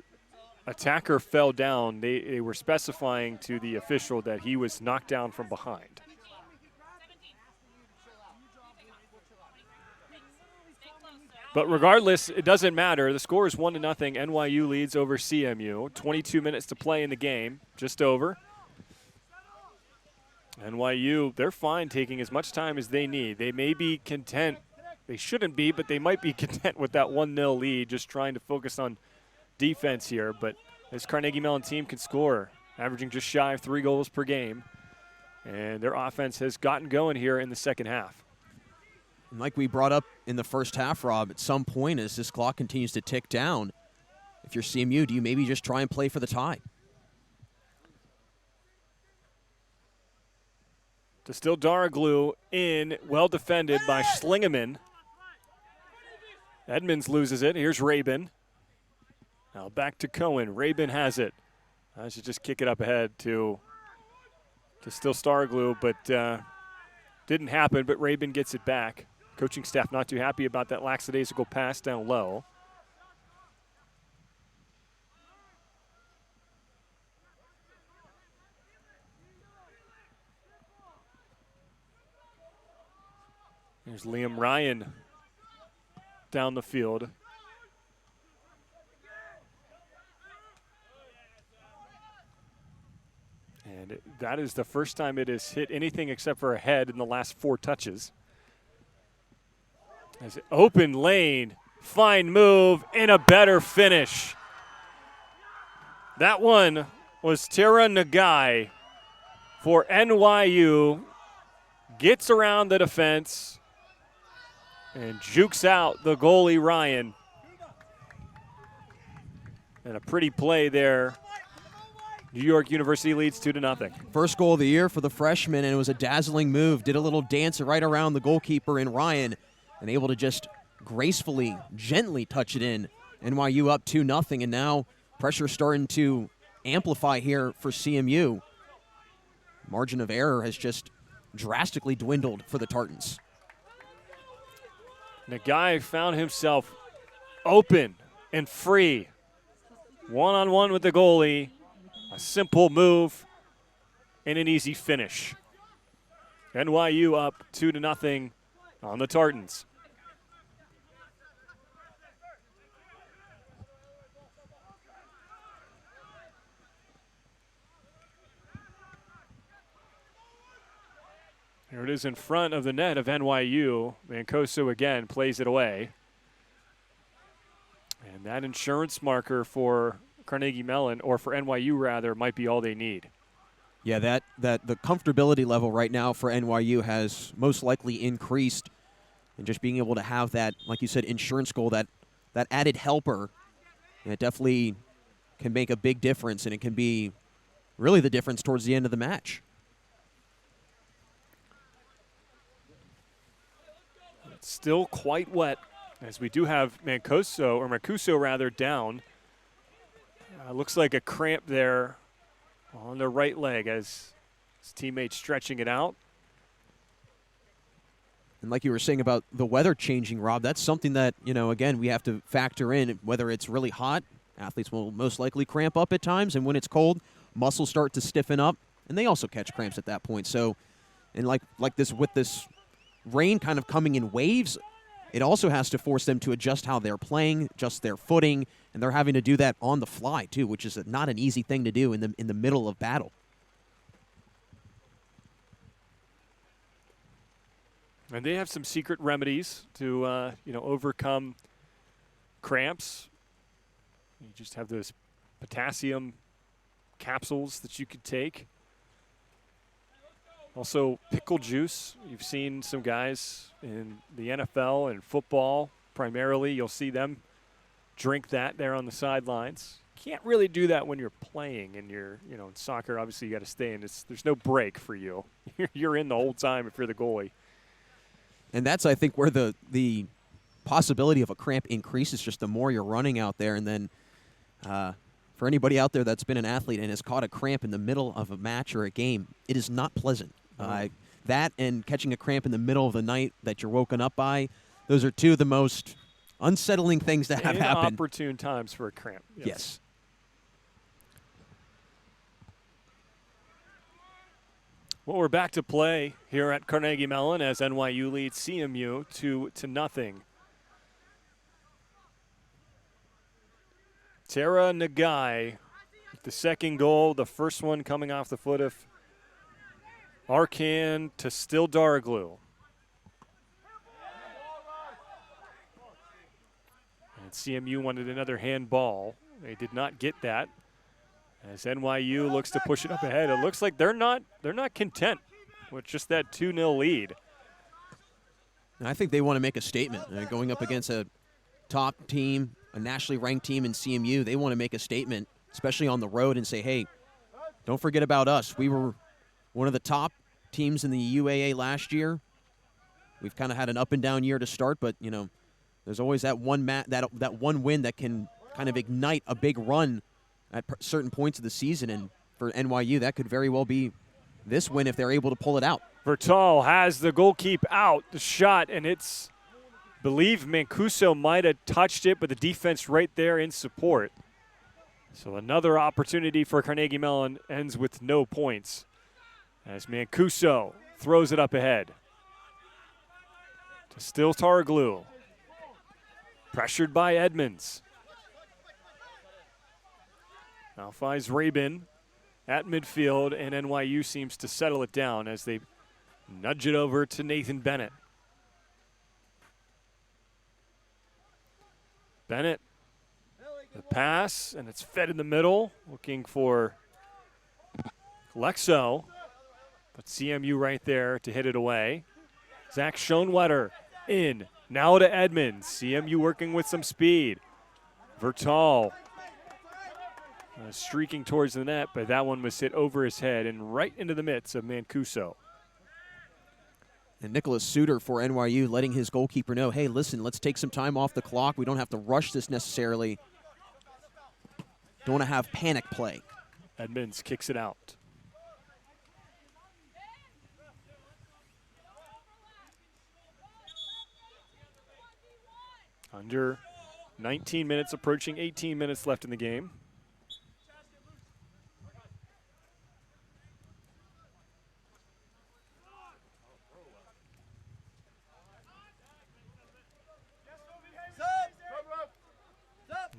attacker fell down, they were specifying to the official that he was knocked down from behind. But regardless, it doesn't matter. The score is 1-0. NYU leads over CMU. 22 minutes to play in the game, just over. NYU, they're fine taking as much time as they need. They may be content. They shouldn't be, but they might be content with that 1-0 lead, just trying to focus on defense here. But this Carnegie Mellon team can score, averaging just shy of 3 goals per game. And their offense has gotten going here in the second half. And like we brought up in the first half, Rob, at some point as this clock continues to tick down, if you're CMU, do you maybe just try and play for the tie? To still Daraglu in, well defended by Schlingeman. Edmonds loses it. Here's Rabin. Now back to Cohen. Rabin has it. I should just kick it up ahead to still Starglue, but didn't happen, but Rabin gets it back. Coaching staff not too happy about that lackadaisical pass down low. There's Liam Ryan down the field. And that is the first time it has hit anything except for a head in the last 4 touches. As open lane, fine move, and a better finish. That one was Tara Nagai for NYU. Gets around the defense and jukes out the goalie Ryan. And a pretty play there. New York University leads 2-0. First goal of the year for the freshman, and it was a dazzling move. Did a little dance right around the goalkeeper in Ryan, and able to just gracefully, gently touch it in. NYU up 2-0, and now pressure starting to amplify here for CMU. Margin of error has just drastically dwindled for the Tartans. Nagai found himself open and free. One-on-one with the goalie. A simple move and an easy finish. NYU up 2-0 on the Tartans. Here it is in front of the net of NYU. Mancoso again plays it away. And that insurance marker for Carnegie Mellon, or for NYU rather, might be all they need. Yeah, that the comfortability level right now for NYU has most likely increased, and just being able to have that, like you said, insurance goal, that added helper, and it definitely can make a big difference, and it can be really the difference towards the end of the match. It's still quite wet, as we do have Mancuso down. Looks like a cramp there on the right leg as his teammate's stretching it out. And like you were saying about the weather changing, Rob, that's something that, again, we have to factor in. Whether it's really hot, athletes will most likely cramp up at times. And when it's cold, muscles start to stiffen up, and they also catch cramps at that point. So, and like this, with this rain kind of coming in waves, it also has to force them to adjust how they're playing, adjust their footing, and they're having to do that on the fly too, which is not an easy thing to do in the middle of battle. And they have some secret remedies to overcome cramps. You just have those potassium capsules that you could take. Also, pickle juice. You've seen some guys in the NFL and football primarily. You'll see them drink that there on the sidelines. Can't really do that when you're playing and you're, in soccer, obviously you got to stay in. There's no break for you. You're in the whole time if you're the goalie. And that's, I think, where the possibility of a cramp increases just the more you're running out there. And then for anybody out there that's been an athlete and has caught a cramp in the middle of a match or a game, it is not pleasant. That and catching a cramp in the middle of the night that you're woken up by, those are two of the most unsettling things that have happened. Inopportune times for a cramp. Yes. Well, we're back to play here at Carnegie Mellon as NYU leads CMU 2-0. Tara Nagai with the second goal, the first one coming off the foot of Arkan to Still Daraglu. And CMU wanted another handball. They did not get that. As NYU looks to push it up ahead, it looks like they're not content with just that 2-0 lead. I think they want to make a statement. Going up against a top team, a nationally ranked team in CMU, they want to make a statement, especially on the road, and say, hey, don't forget about us. We were one of the top teams in the UAA last year. We've kind of had an up and down year to start, but there's always that one that one win that can kind of ignite a big run at certain points of the season. And for NYU, that could very well be this win if they're able to pull it out. Vertal has the goalkeeper out, the shot, and it's, I believe Mancuso might have touched it, but the defense right there in support. So another opportunity for Carnegie Mellon ends with no points as Mancuso throws it up ahead. To Still Taraglu. Pressured by Edmonds. Now finds Rabin at midfield, and NYU seems to settle it down as they nudge it over to Nathan Bennett. Bennett, the pass, and it's fed in the middle, looking for Lexo, but CMU right there to hit it away. Zach Schoenwetter in, now to Edmonds. CMU working with some speed. Vertal streaking towards the net, but that one was hit over his head and right into the midst of Mancuso. And Nicholas Suter for NYU letting his goalkeeper know, hey, listen, let's take some time off the clock. We don't have to rush this necessarily. Don't want to have panic play. Edmonds kicks it out. Under 19 minutes, approaching 18 minutes left in the game.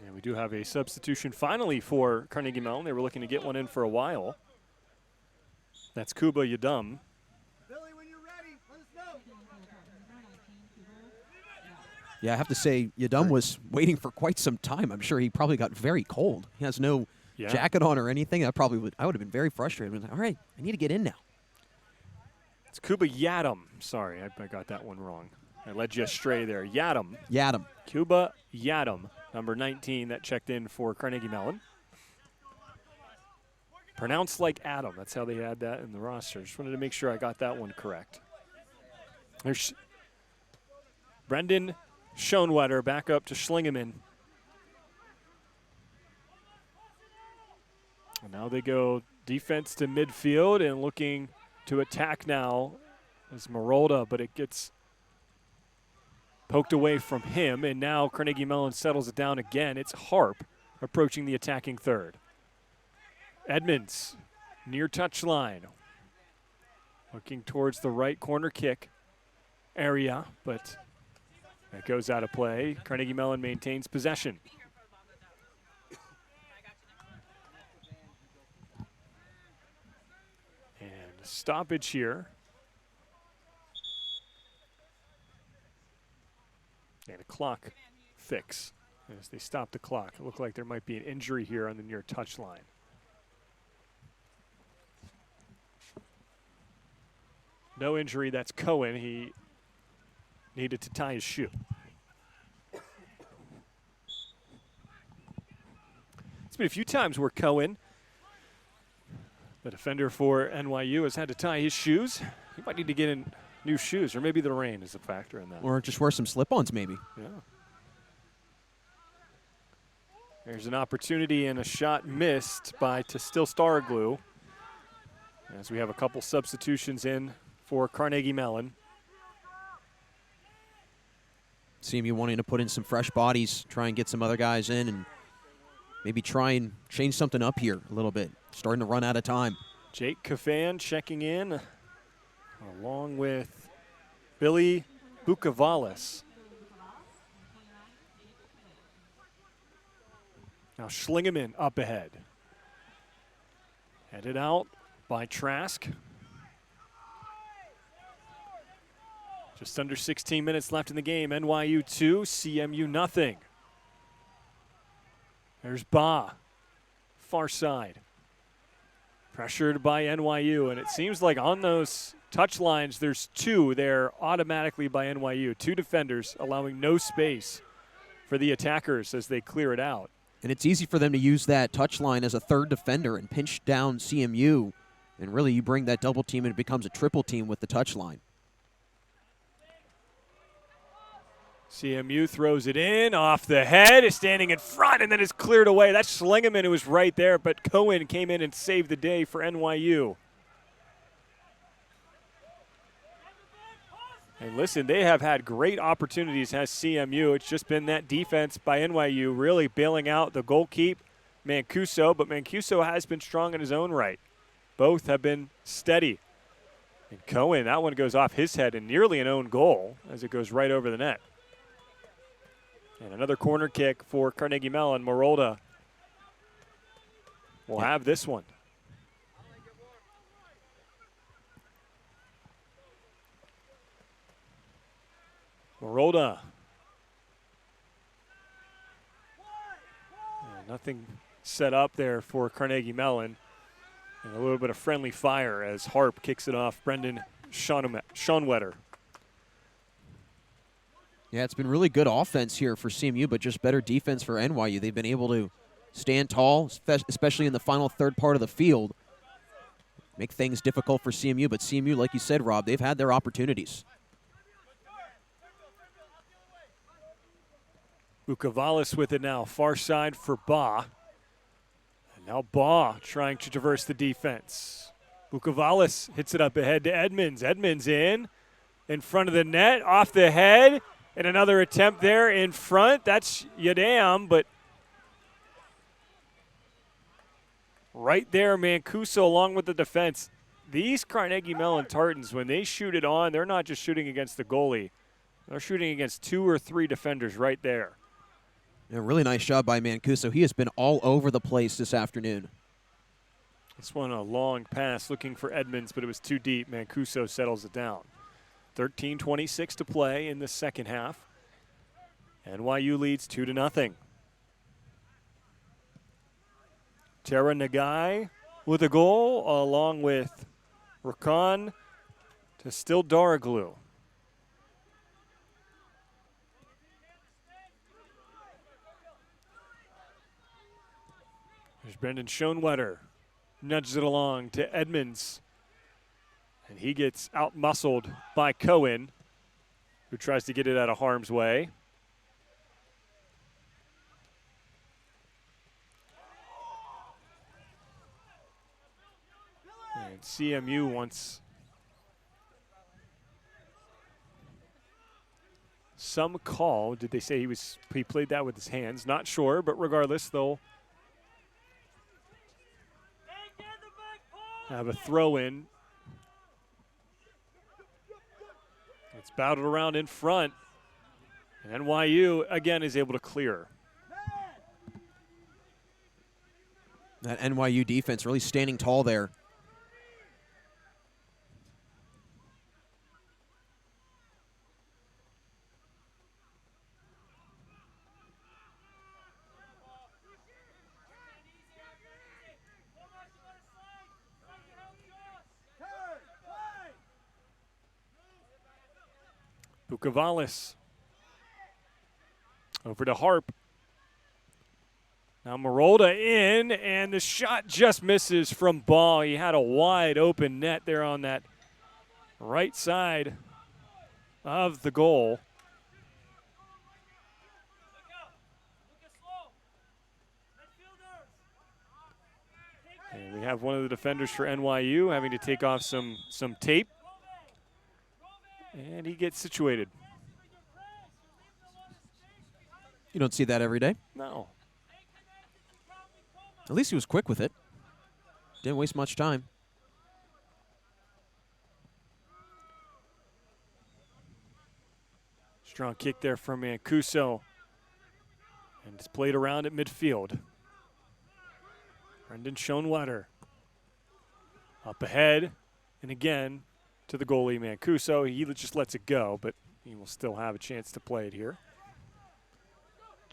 And we do have a substitution finally for Carnegie Mellon. They were looking to get one in for a while. That's Kuba Yadum. Billy, when you're ready, let us know. Yeah, I have to say, Yadum was waiting for quite some time. I'm sure he probably got very cold. He has no jacket on or anything. I would have been very frustrated. I was like, all right, I need to get in now. It's Kuba Yadum. Sorry, I got that one wrong. I led you astray there. Yadum. Kuba Yadum, number 19, that checked in for Carnegie Mellon. Pronounced like Adam. That's how they had that in the roster. Just wanted to make sure I got that one correct. There's Brendan Schoenwetter back up to Schlingeman. And now they go defense to midfield and looking to attack now is Marolda, but it gets poked away from him, and now Carnegie Mellon settles it down again. It's Harp approaching the attacking third. Edmonds near touchline, looking towards the right corner kick area, but that goes out of play. Carnegie Mellon maintains possession. And stoppage here. And a clock fix as they stop the clock. It looked like there might be an injury here on the near touchline. No injury, that's Cohen. He needed to tie his shoe. It's been a few times where Cohen, the defender for NYU, has had to tie his shoes. He might need to get in new shoes, or maybe the rain is a factor in that. Or just wear some slip-ons, maybe. Yeah. There's an opportunity and a shot missed by Still Starglue, as we have a couple substitutions in for Carnegie Mellon. CMU wanting to put in some fresh bodies, try and get some other guys in, and maybe try and change something up here a little bit. Starting to run out of time. Jake Kafan checking in, along with Billy Bukavalis. Now Schlingeman up ahead. Headed out by Trask. Just under 16 minutes left in the game. NYU 2, CMU nothing. There's Ba, far side. Pressured by NYU, and it seems like on those touch lines, there's two there automatically by NYU. Two defenders allowing no space for the attackers as they clear it out. And it's easy for them to use that touch line as a third defender and pinch down CMU. And really, you bring that double team and it becomes a triple team with the touch line. CMU throws it in, off the head, is standing in front, and then is cleared away. That's Schlingeman who was right there, but Cohen came in and saved the day for NYU. And listen, they have had great opportunities, has CMU. It's just been that defense by NYU really bailing out the goalkeep, Mancuso, but Mancuso has been strong in his own right. Both have been steady. And Cohen, that one goes off his head and nearly an own goal as it goes right over the net. And another corner kick for Carnegie Mellon. Marolda will have this one. Marolda. Nothing set up there for Carnegie Mellon. And a little bit of friendly fire as Harp kicks it off Brendan Schoenwetter. Yeah, it's been really good offense here for CMU, but just better defense for NYU. They've been able to stand tall, especially in the final third part of the field. Make things difficult for CMU, but CMU, like you said, Rob, they've had their opportunities. Bukavalis with it now, far side for Ba. And now Ba trying to traverse the defense. Bukavalis hits it up ahead to Edmonds. Edmonds in front of the net, off the head, and another attempt there in front. That's Yadam, but right there, Mancuso along with the defense. These Carnegie Mellon Tartans, when they shoot it on, they're not just shooting against the goalie. They're shooting against 2 or 3 defenders right there. A really nice job by Mancuso. He has been all over the place this afternoon. This one a long pass looking for Edmonds, but it was too deep. Mancuso settles it down. 13:26 to play in the second half. NYU leads 2-0. Tara Nagai with a goal, along with Rakan to Still Daraglu. There's Brendan Schoenwetter. Nudges it along to Edmonds. And he gets out-muscled by Cohen, who tries to get it out of harm's way. And CMU wants some call. Did they say he played that with his hands? Not sure, but regardless, they'll have a throw-in. It's battled around in front. And NYU, again, is able to clear. That NYU defense really standing tall there. Bukavalis over to Harp. Now Marolda in, and the shot just misses from Ball. He had a wide open net there on that right side of the goal. And we have one of the defenders for NYU having to take off some tape. And he gets situated. You don't see that every day. No. At least he was quick with it. Didn't waste much time. Strong kick there from Mancuso. And it's played around at midfield. Brendan Schoenwetter up ahead, and again to the goalie Mancuso. He just lets it go, but he will still have a chance to play it here.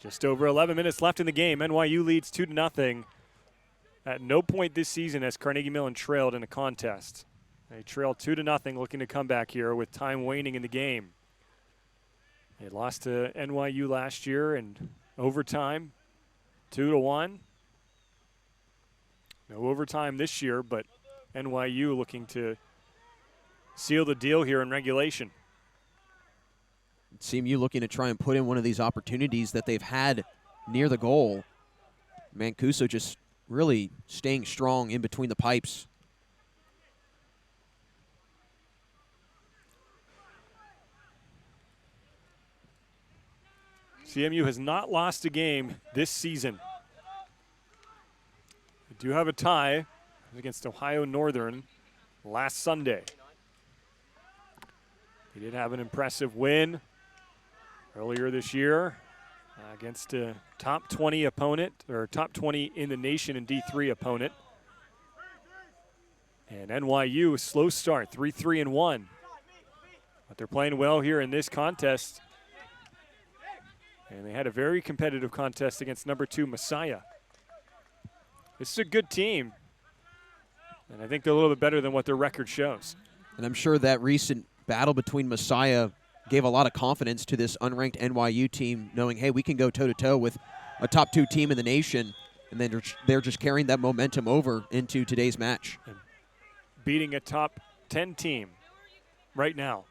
Just over 11 minutes left in the game. NYU leads 2-0. At no point this season has Carnegie Mellon trailed in a contest. They trail 2-0, looking to come back here with time waning in the game. They lost to NYU last year in overtime, 2-1. No overtime this year, but NYU looking to seal the deal here in regulation. CMU looking to try and put in one of these opportunities that they've had near the goal. Mancuso just really staying strong in between the pipes. CMU has not lost a game this season. They do have a tie against Ohio Northern last Sunday. They did have an impressive win earlier this year against a top 20 opponent, or top 20 in the nation in D3 opponent. And NYU, a slow start, 3-3-1. But they're playing well here in this contest. And they had a very competitive contest against number 2 Messiah. This is a good team. And I think they're a little bit better than what their record shows. And I'm sure that recent battle between Messiah gave a lot of confidence to this unranked NYU team, knowing, hey, we can go toe-to-toe with a top 2 team in the nation. And then they're just carrying that momentum over into today's match. And beating a top 10 team right now.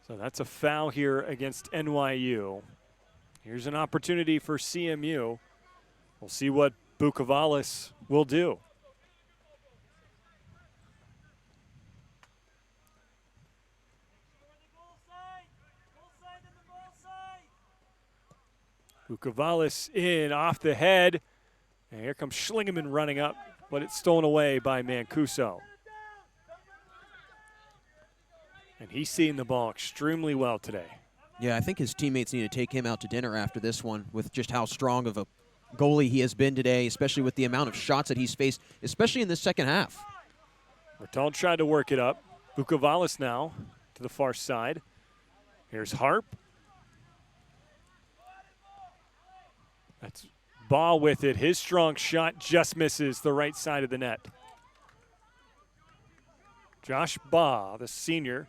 So that's a foul here against NYU. Here's an opportunity for CMU. We'll see what Bukavalis will do. Bukavalis in off the head. And here comes Schlingeman running up, but it's stolen away by Mancuso. And he's seeing the ball extremely well today. Yeah, I think his teammates need to take him out to dinner after this one with just how strong of a goalie he has been today, especially with the amount of shots that he's faced, especially in the second half. Raton tried to work it up. Bukavalis now to the far side. Here's Harp. That's Ball with it. His strong shot just misses the right side of the net. Josh Baugh, the senior,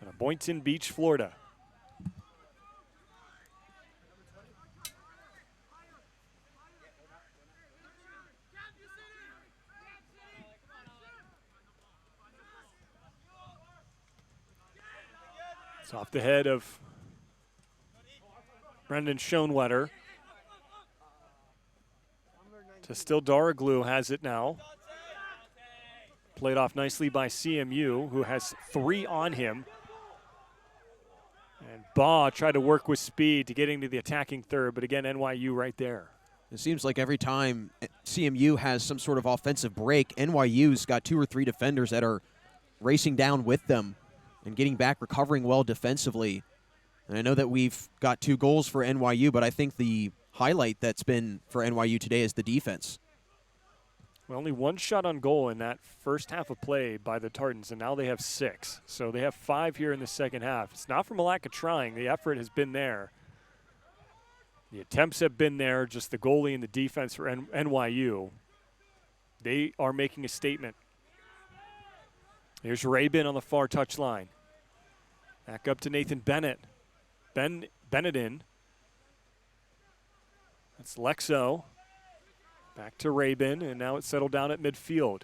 out of Boynton Beach, Florida. It's off the head of Brendan Schoenwetter. To still Daraglu has it now. Played off nicely by CMU, who has 3 on him. And Baugh tried to work with speed to get into the attacking third, but again, NYU right there. It seems like every time CMU has some sort of offensive break, NYU's got 2 or 3 defenders that are racing down with them and getting back, recovering well defensively. And I know that we've got 2 goals for NYU, but I think the highlight that's been for NYU today is the defense. Well, only 1 shot on goal in that first half of play by the Tartans, and now they have 6. So they have 5 here in the second half. It's not from a lack of trying. The effort has been there. The attempts have been there, just the goalie and the defense for NYU. They are making a statement Here's Rabin on the far touchline. Back up to Nathan Bennett. Bennett in. That's Lexo. Back to Rabin, and now it's settled down at midfield.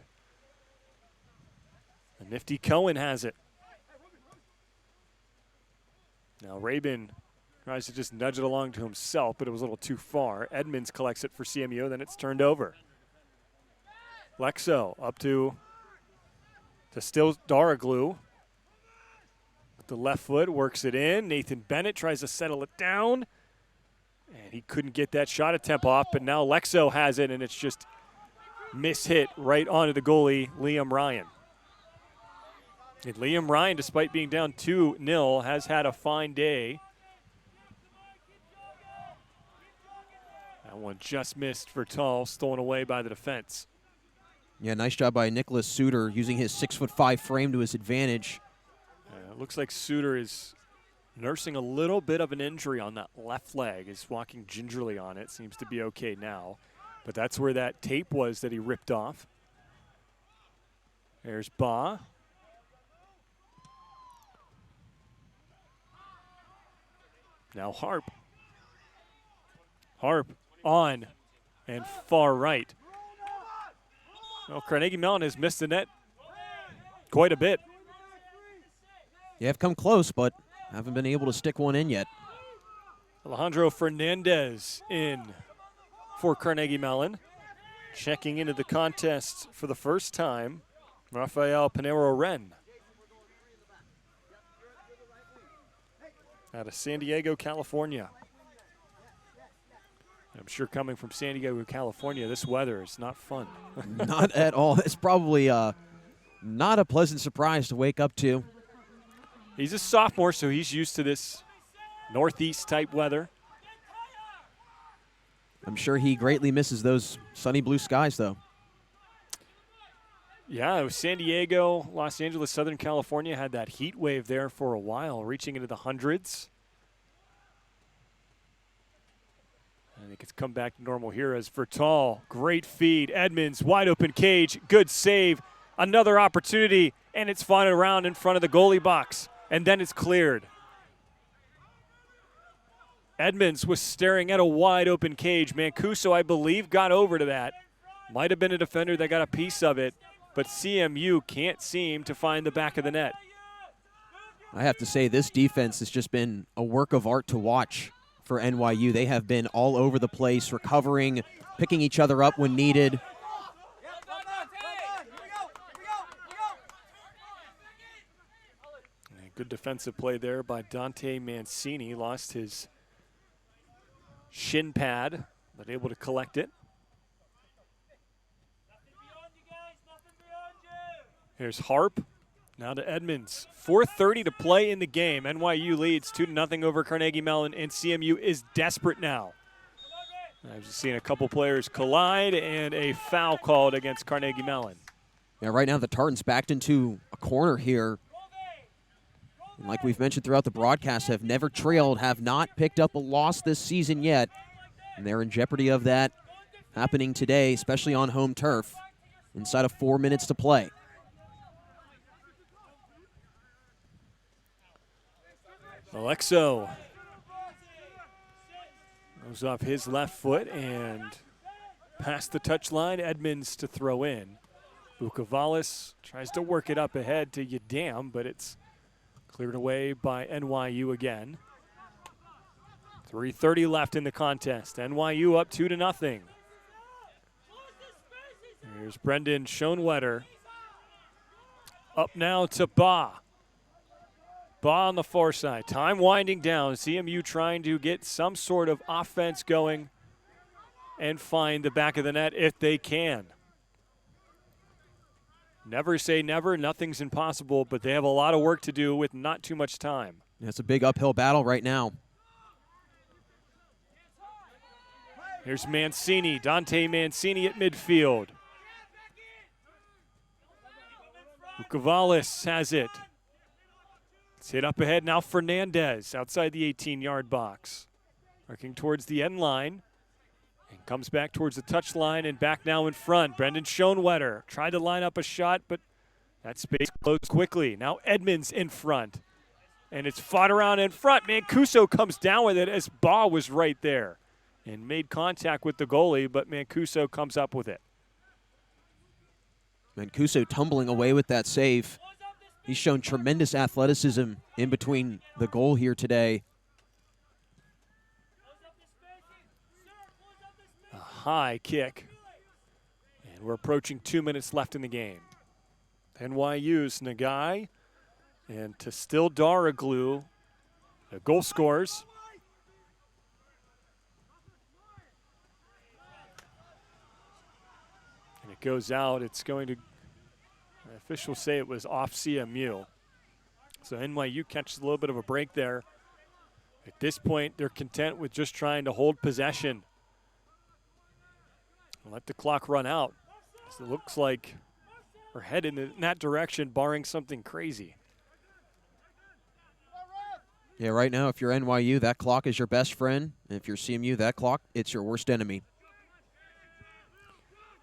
A nifty Cohen has it. Now Rabin tries to just nudge it along to himself, but it was a little too far. Edmonds collects it for CMU, then it's turned over. Lexo up to still Daraglu. With the left foot, works it in. Nathan Bennett tries to settle it down. And he couldn't get that shot attempt off, but now Lexo has it, and it's just mishit right onto the goalie, Liam Ryan. And Liam Ryan, despite being down 2-0, has had a fine day. That one just missed for Tull, stolen away by the defense. Yeah, nice job by Nicholas Suter using his 6'5" frame to his advantage. It looks like Suter is nursing a little bit of an injury on that left leg. He's walking gingerly on it. Seems to be okay now. But that's where that tape was that he ripped off. There's Ba. Now Harp. Harp on and far right. Well, Carnegie Mellon has missed the net quite a bit. They have come close, but haven't been able to stick one in yet. Alejandro Fernandez in for Carnegie Mellon. Checking into the contest for the first time, Rafael Pinero-Ren. Out of San Diego, California. I'm sure coming from San Diego, California, this weather is not fun. Not at all. It's probably not a pleasant surprise to wake up to. He's a sophomore, so he's used to this northeast-type weather. I'm sure he greatly misses those sunny blue skies, though. Yeah, it was San Diego, Los Angeles, Southern California had that heat wave there for a while, reaching into the hundreds. I think it's come back to normal here as Vertal, great feed. Edmonds, wide open cage, good save. Another opportunity, and it's flying around in front of the goalie box. And then it's cleared. Edmonds was staring at a wide open cage. Mancuso, I believe, got over to that. Might have been a defender that got a piece of it, but CMU can't seem to find the back of the net. I have to say, this defense has just been a work of art to watch for NYU. They have been all over the place, recovering, picking each other up when needed. Good defensive play there by Dante Mancini. Lost his shin pad, but able to collect it. Here's Harp. Now to Edmonds. 4:30 to play in the game. NYU leads 2-0 over Carnegie Mellon, and CMU is desperate now. I've just seen a couple players collide and a foul called against Carnegie Mellon. Yeah, right now the Tartans backed into a corner here. And like we've mentioned throughout the broadcast, have never trailed, have not picked up a loss this season yet. And they're in jeopardy of that happening today, especially on home turf, inside of 4 minutes to play. Alexo goes off his left foot and past the touchline. Edmonds to throw in. Bukavalis tries to work it up ahead to Yadam, but it's cleared away by NYU again. 3:30 left in the contest. NYU up 2-0. Here's Brendan Schoenwetter. Up now to Ba. Ba on the far side. Time winding down. CMU trying to get some sort of offense going and find the back of the net if they can. Never say never. Nothing's impossible, but they have a lot of work to do with not too much time. It's a big uphill battle right now. Here's Mancini. Dante Mancini at midfield. Bukavalis has it. It's hit up ahead now. Fernandez outside the 18-yard box. Working towards the end line. And comes back towards the touchline and back now in front. Brendan Schoenwetter tried to line up a shot, but That space closed quickly. Now Edmonds in front. And it's fought around in front. Mancuso comes down with it as Baugh was right there and made contact with the goalie, but Mancuso comes up with it. Mancuso tumbling away with that save. He's shown tremendous athleticism in between the goal here today. A high kick. And we're approaching 2 minutes left in the game. NYU's Nagai and to still Daraglu. The goal scores. And it goes out. It's going to, the officials say it was off CMU. So NYU catches a little bit of a break there. At this point, they're content with just trying to hold possession. Let the clock run out. So it looks like we're headed in that direction, barring something crazy. Yeah, right now, if you're NYU, that clock is your best friend. And if you're CMU, that clock, it's your worst enemy.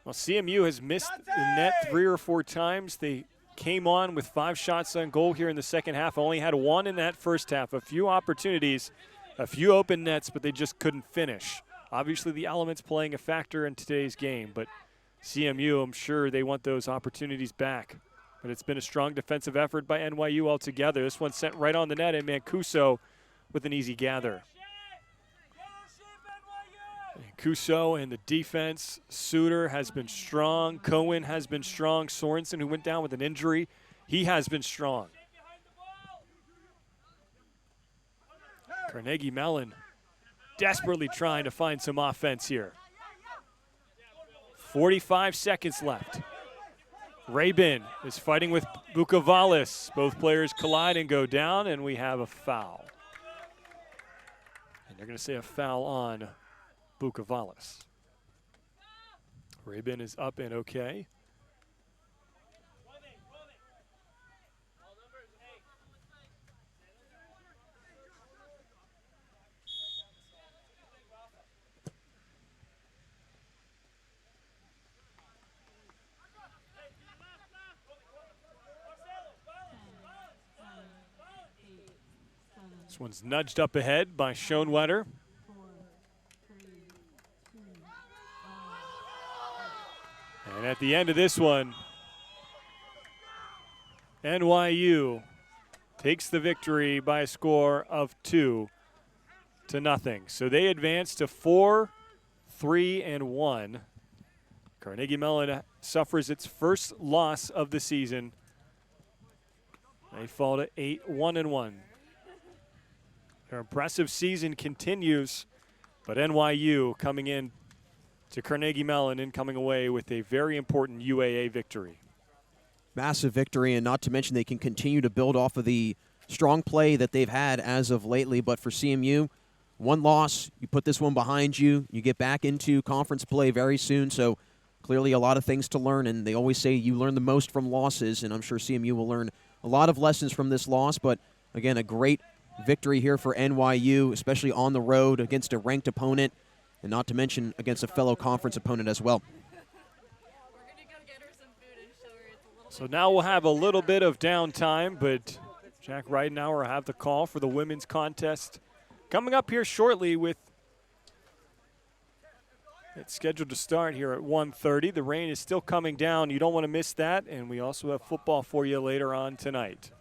Well, CMU has missed the net 3 or 4 times. They came on with 5 shots on goal here in the second half. Only had 1 in that first half. A few opportunities, a few open nets, but they just couldn't finish. Obviously, the elements playing a factor in today's game, but CMU, I'm sure they want those opportunities back. But it's been a strong defensive effort by NYU altogether. This one sent right on the net, and Mancuso with an easy gather. Mancuso and the defense. Suter has been strong. Cohen has been strong. Sorensen, who went down with an injury, he has been strong. Carnegie Mellon desperately trying to find some offense here. 45 seconds left. Rabin is fighting with Bukovalis. Both players collide and go down, and we have a foul. And they're going to say a foul on Bukovalis. Rabin is up and okay. This one's nudged up ahead by Schoenwetter. And at the end of this one, NYU takes the victory by a score of 2-0. So they advance to 4-3-1. Carnegie Mellon suffers its first loss of the season. They fall to 8-1-1. Their impressive season continues, but NYU coming in to Carnegie Mellon and coming away with a very important UAA victory. Massive victory, and not to mention they can continue to build off of the strong play that they've had as of lately. But for CMU, 1 loss, you put this one behind you, you get back into conference play very soon, so clearly a lot of things to learn, and they always say you learn the most from losses, and I'm sure CMU will learn a lot of lessons from this loss. But again, a great victory here for NYU, especially on the road against a ranked opponent, and not to mention against a fellow conference opponent as well. So now we'll have a little bit of downtime, but Jack Ridenauer will have the call for the women's contest coming up here shortly. With it's scheduled to start here at 1:30. The rain is still coming down. You don't want to miss that, and we also have football for you later on tonight.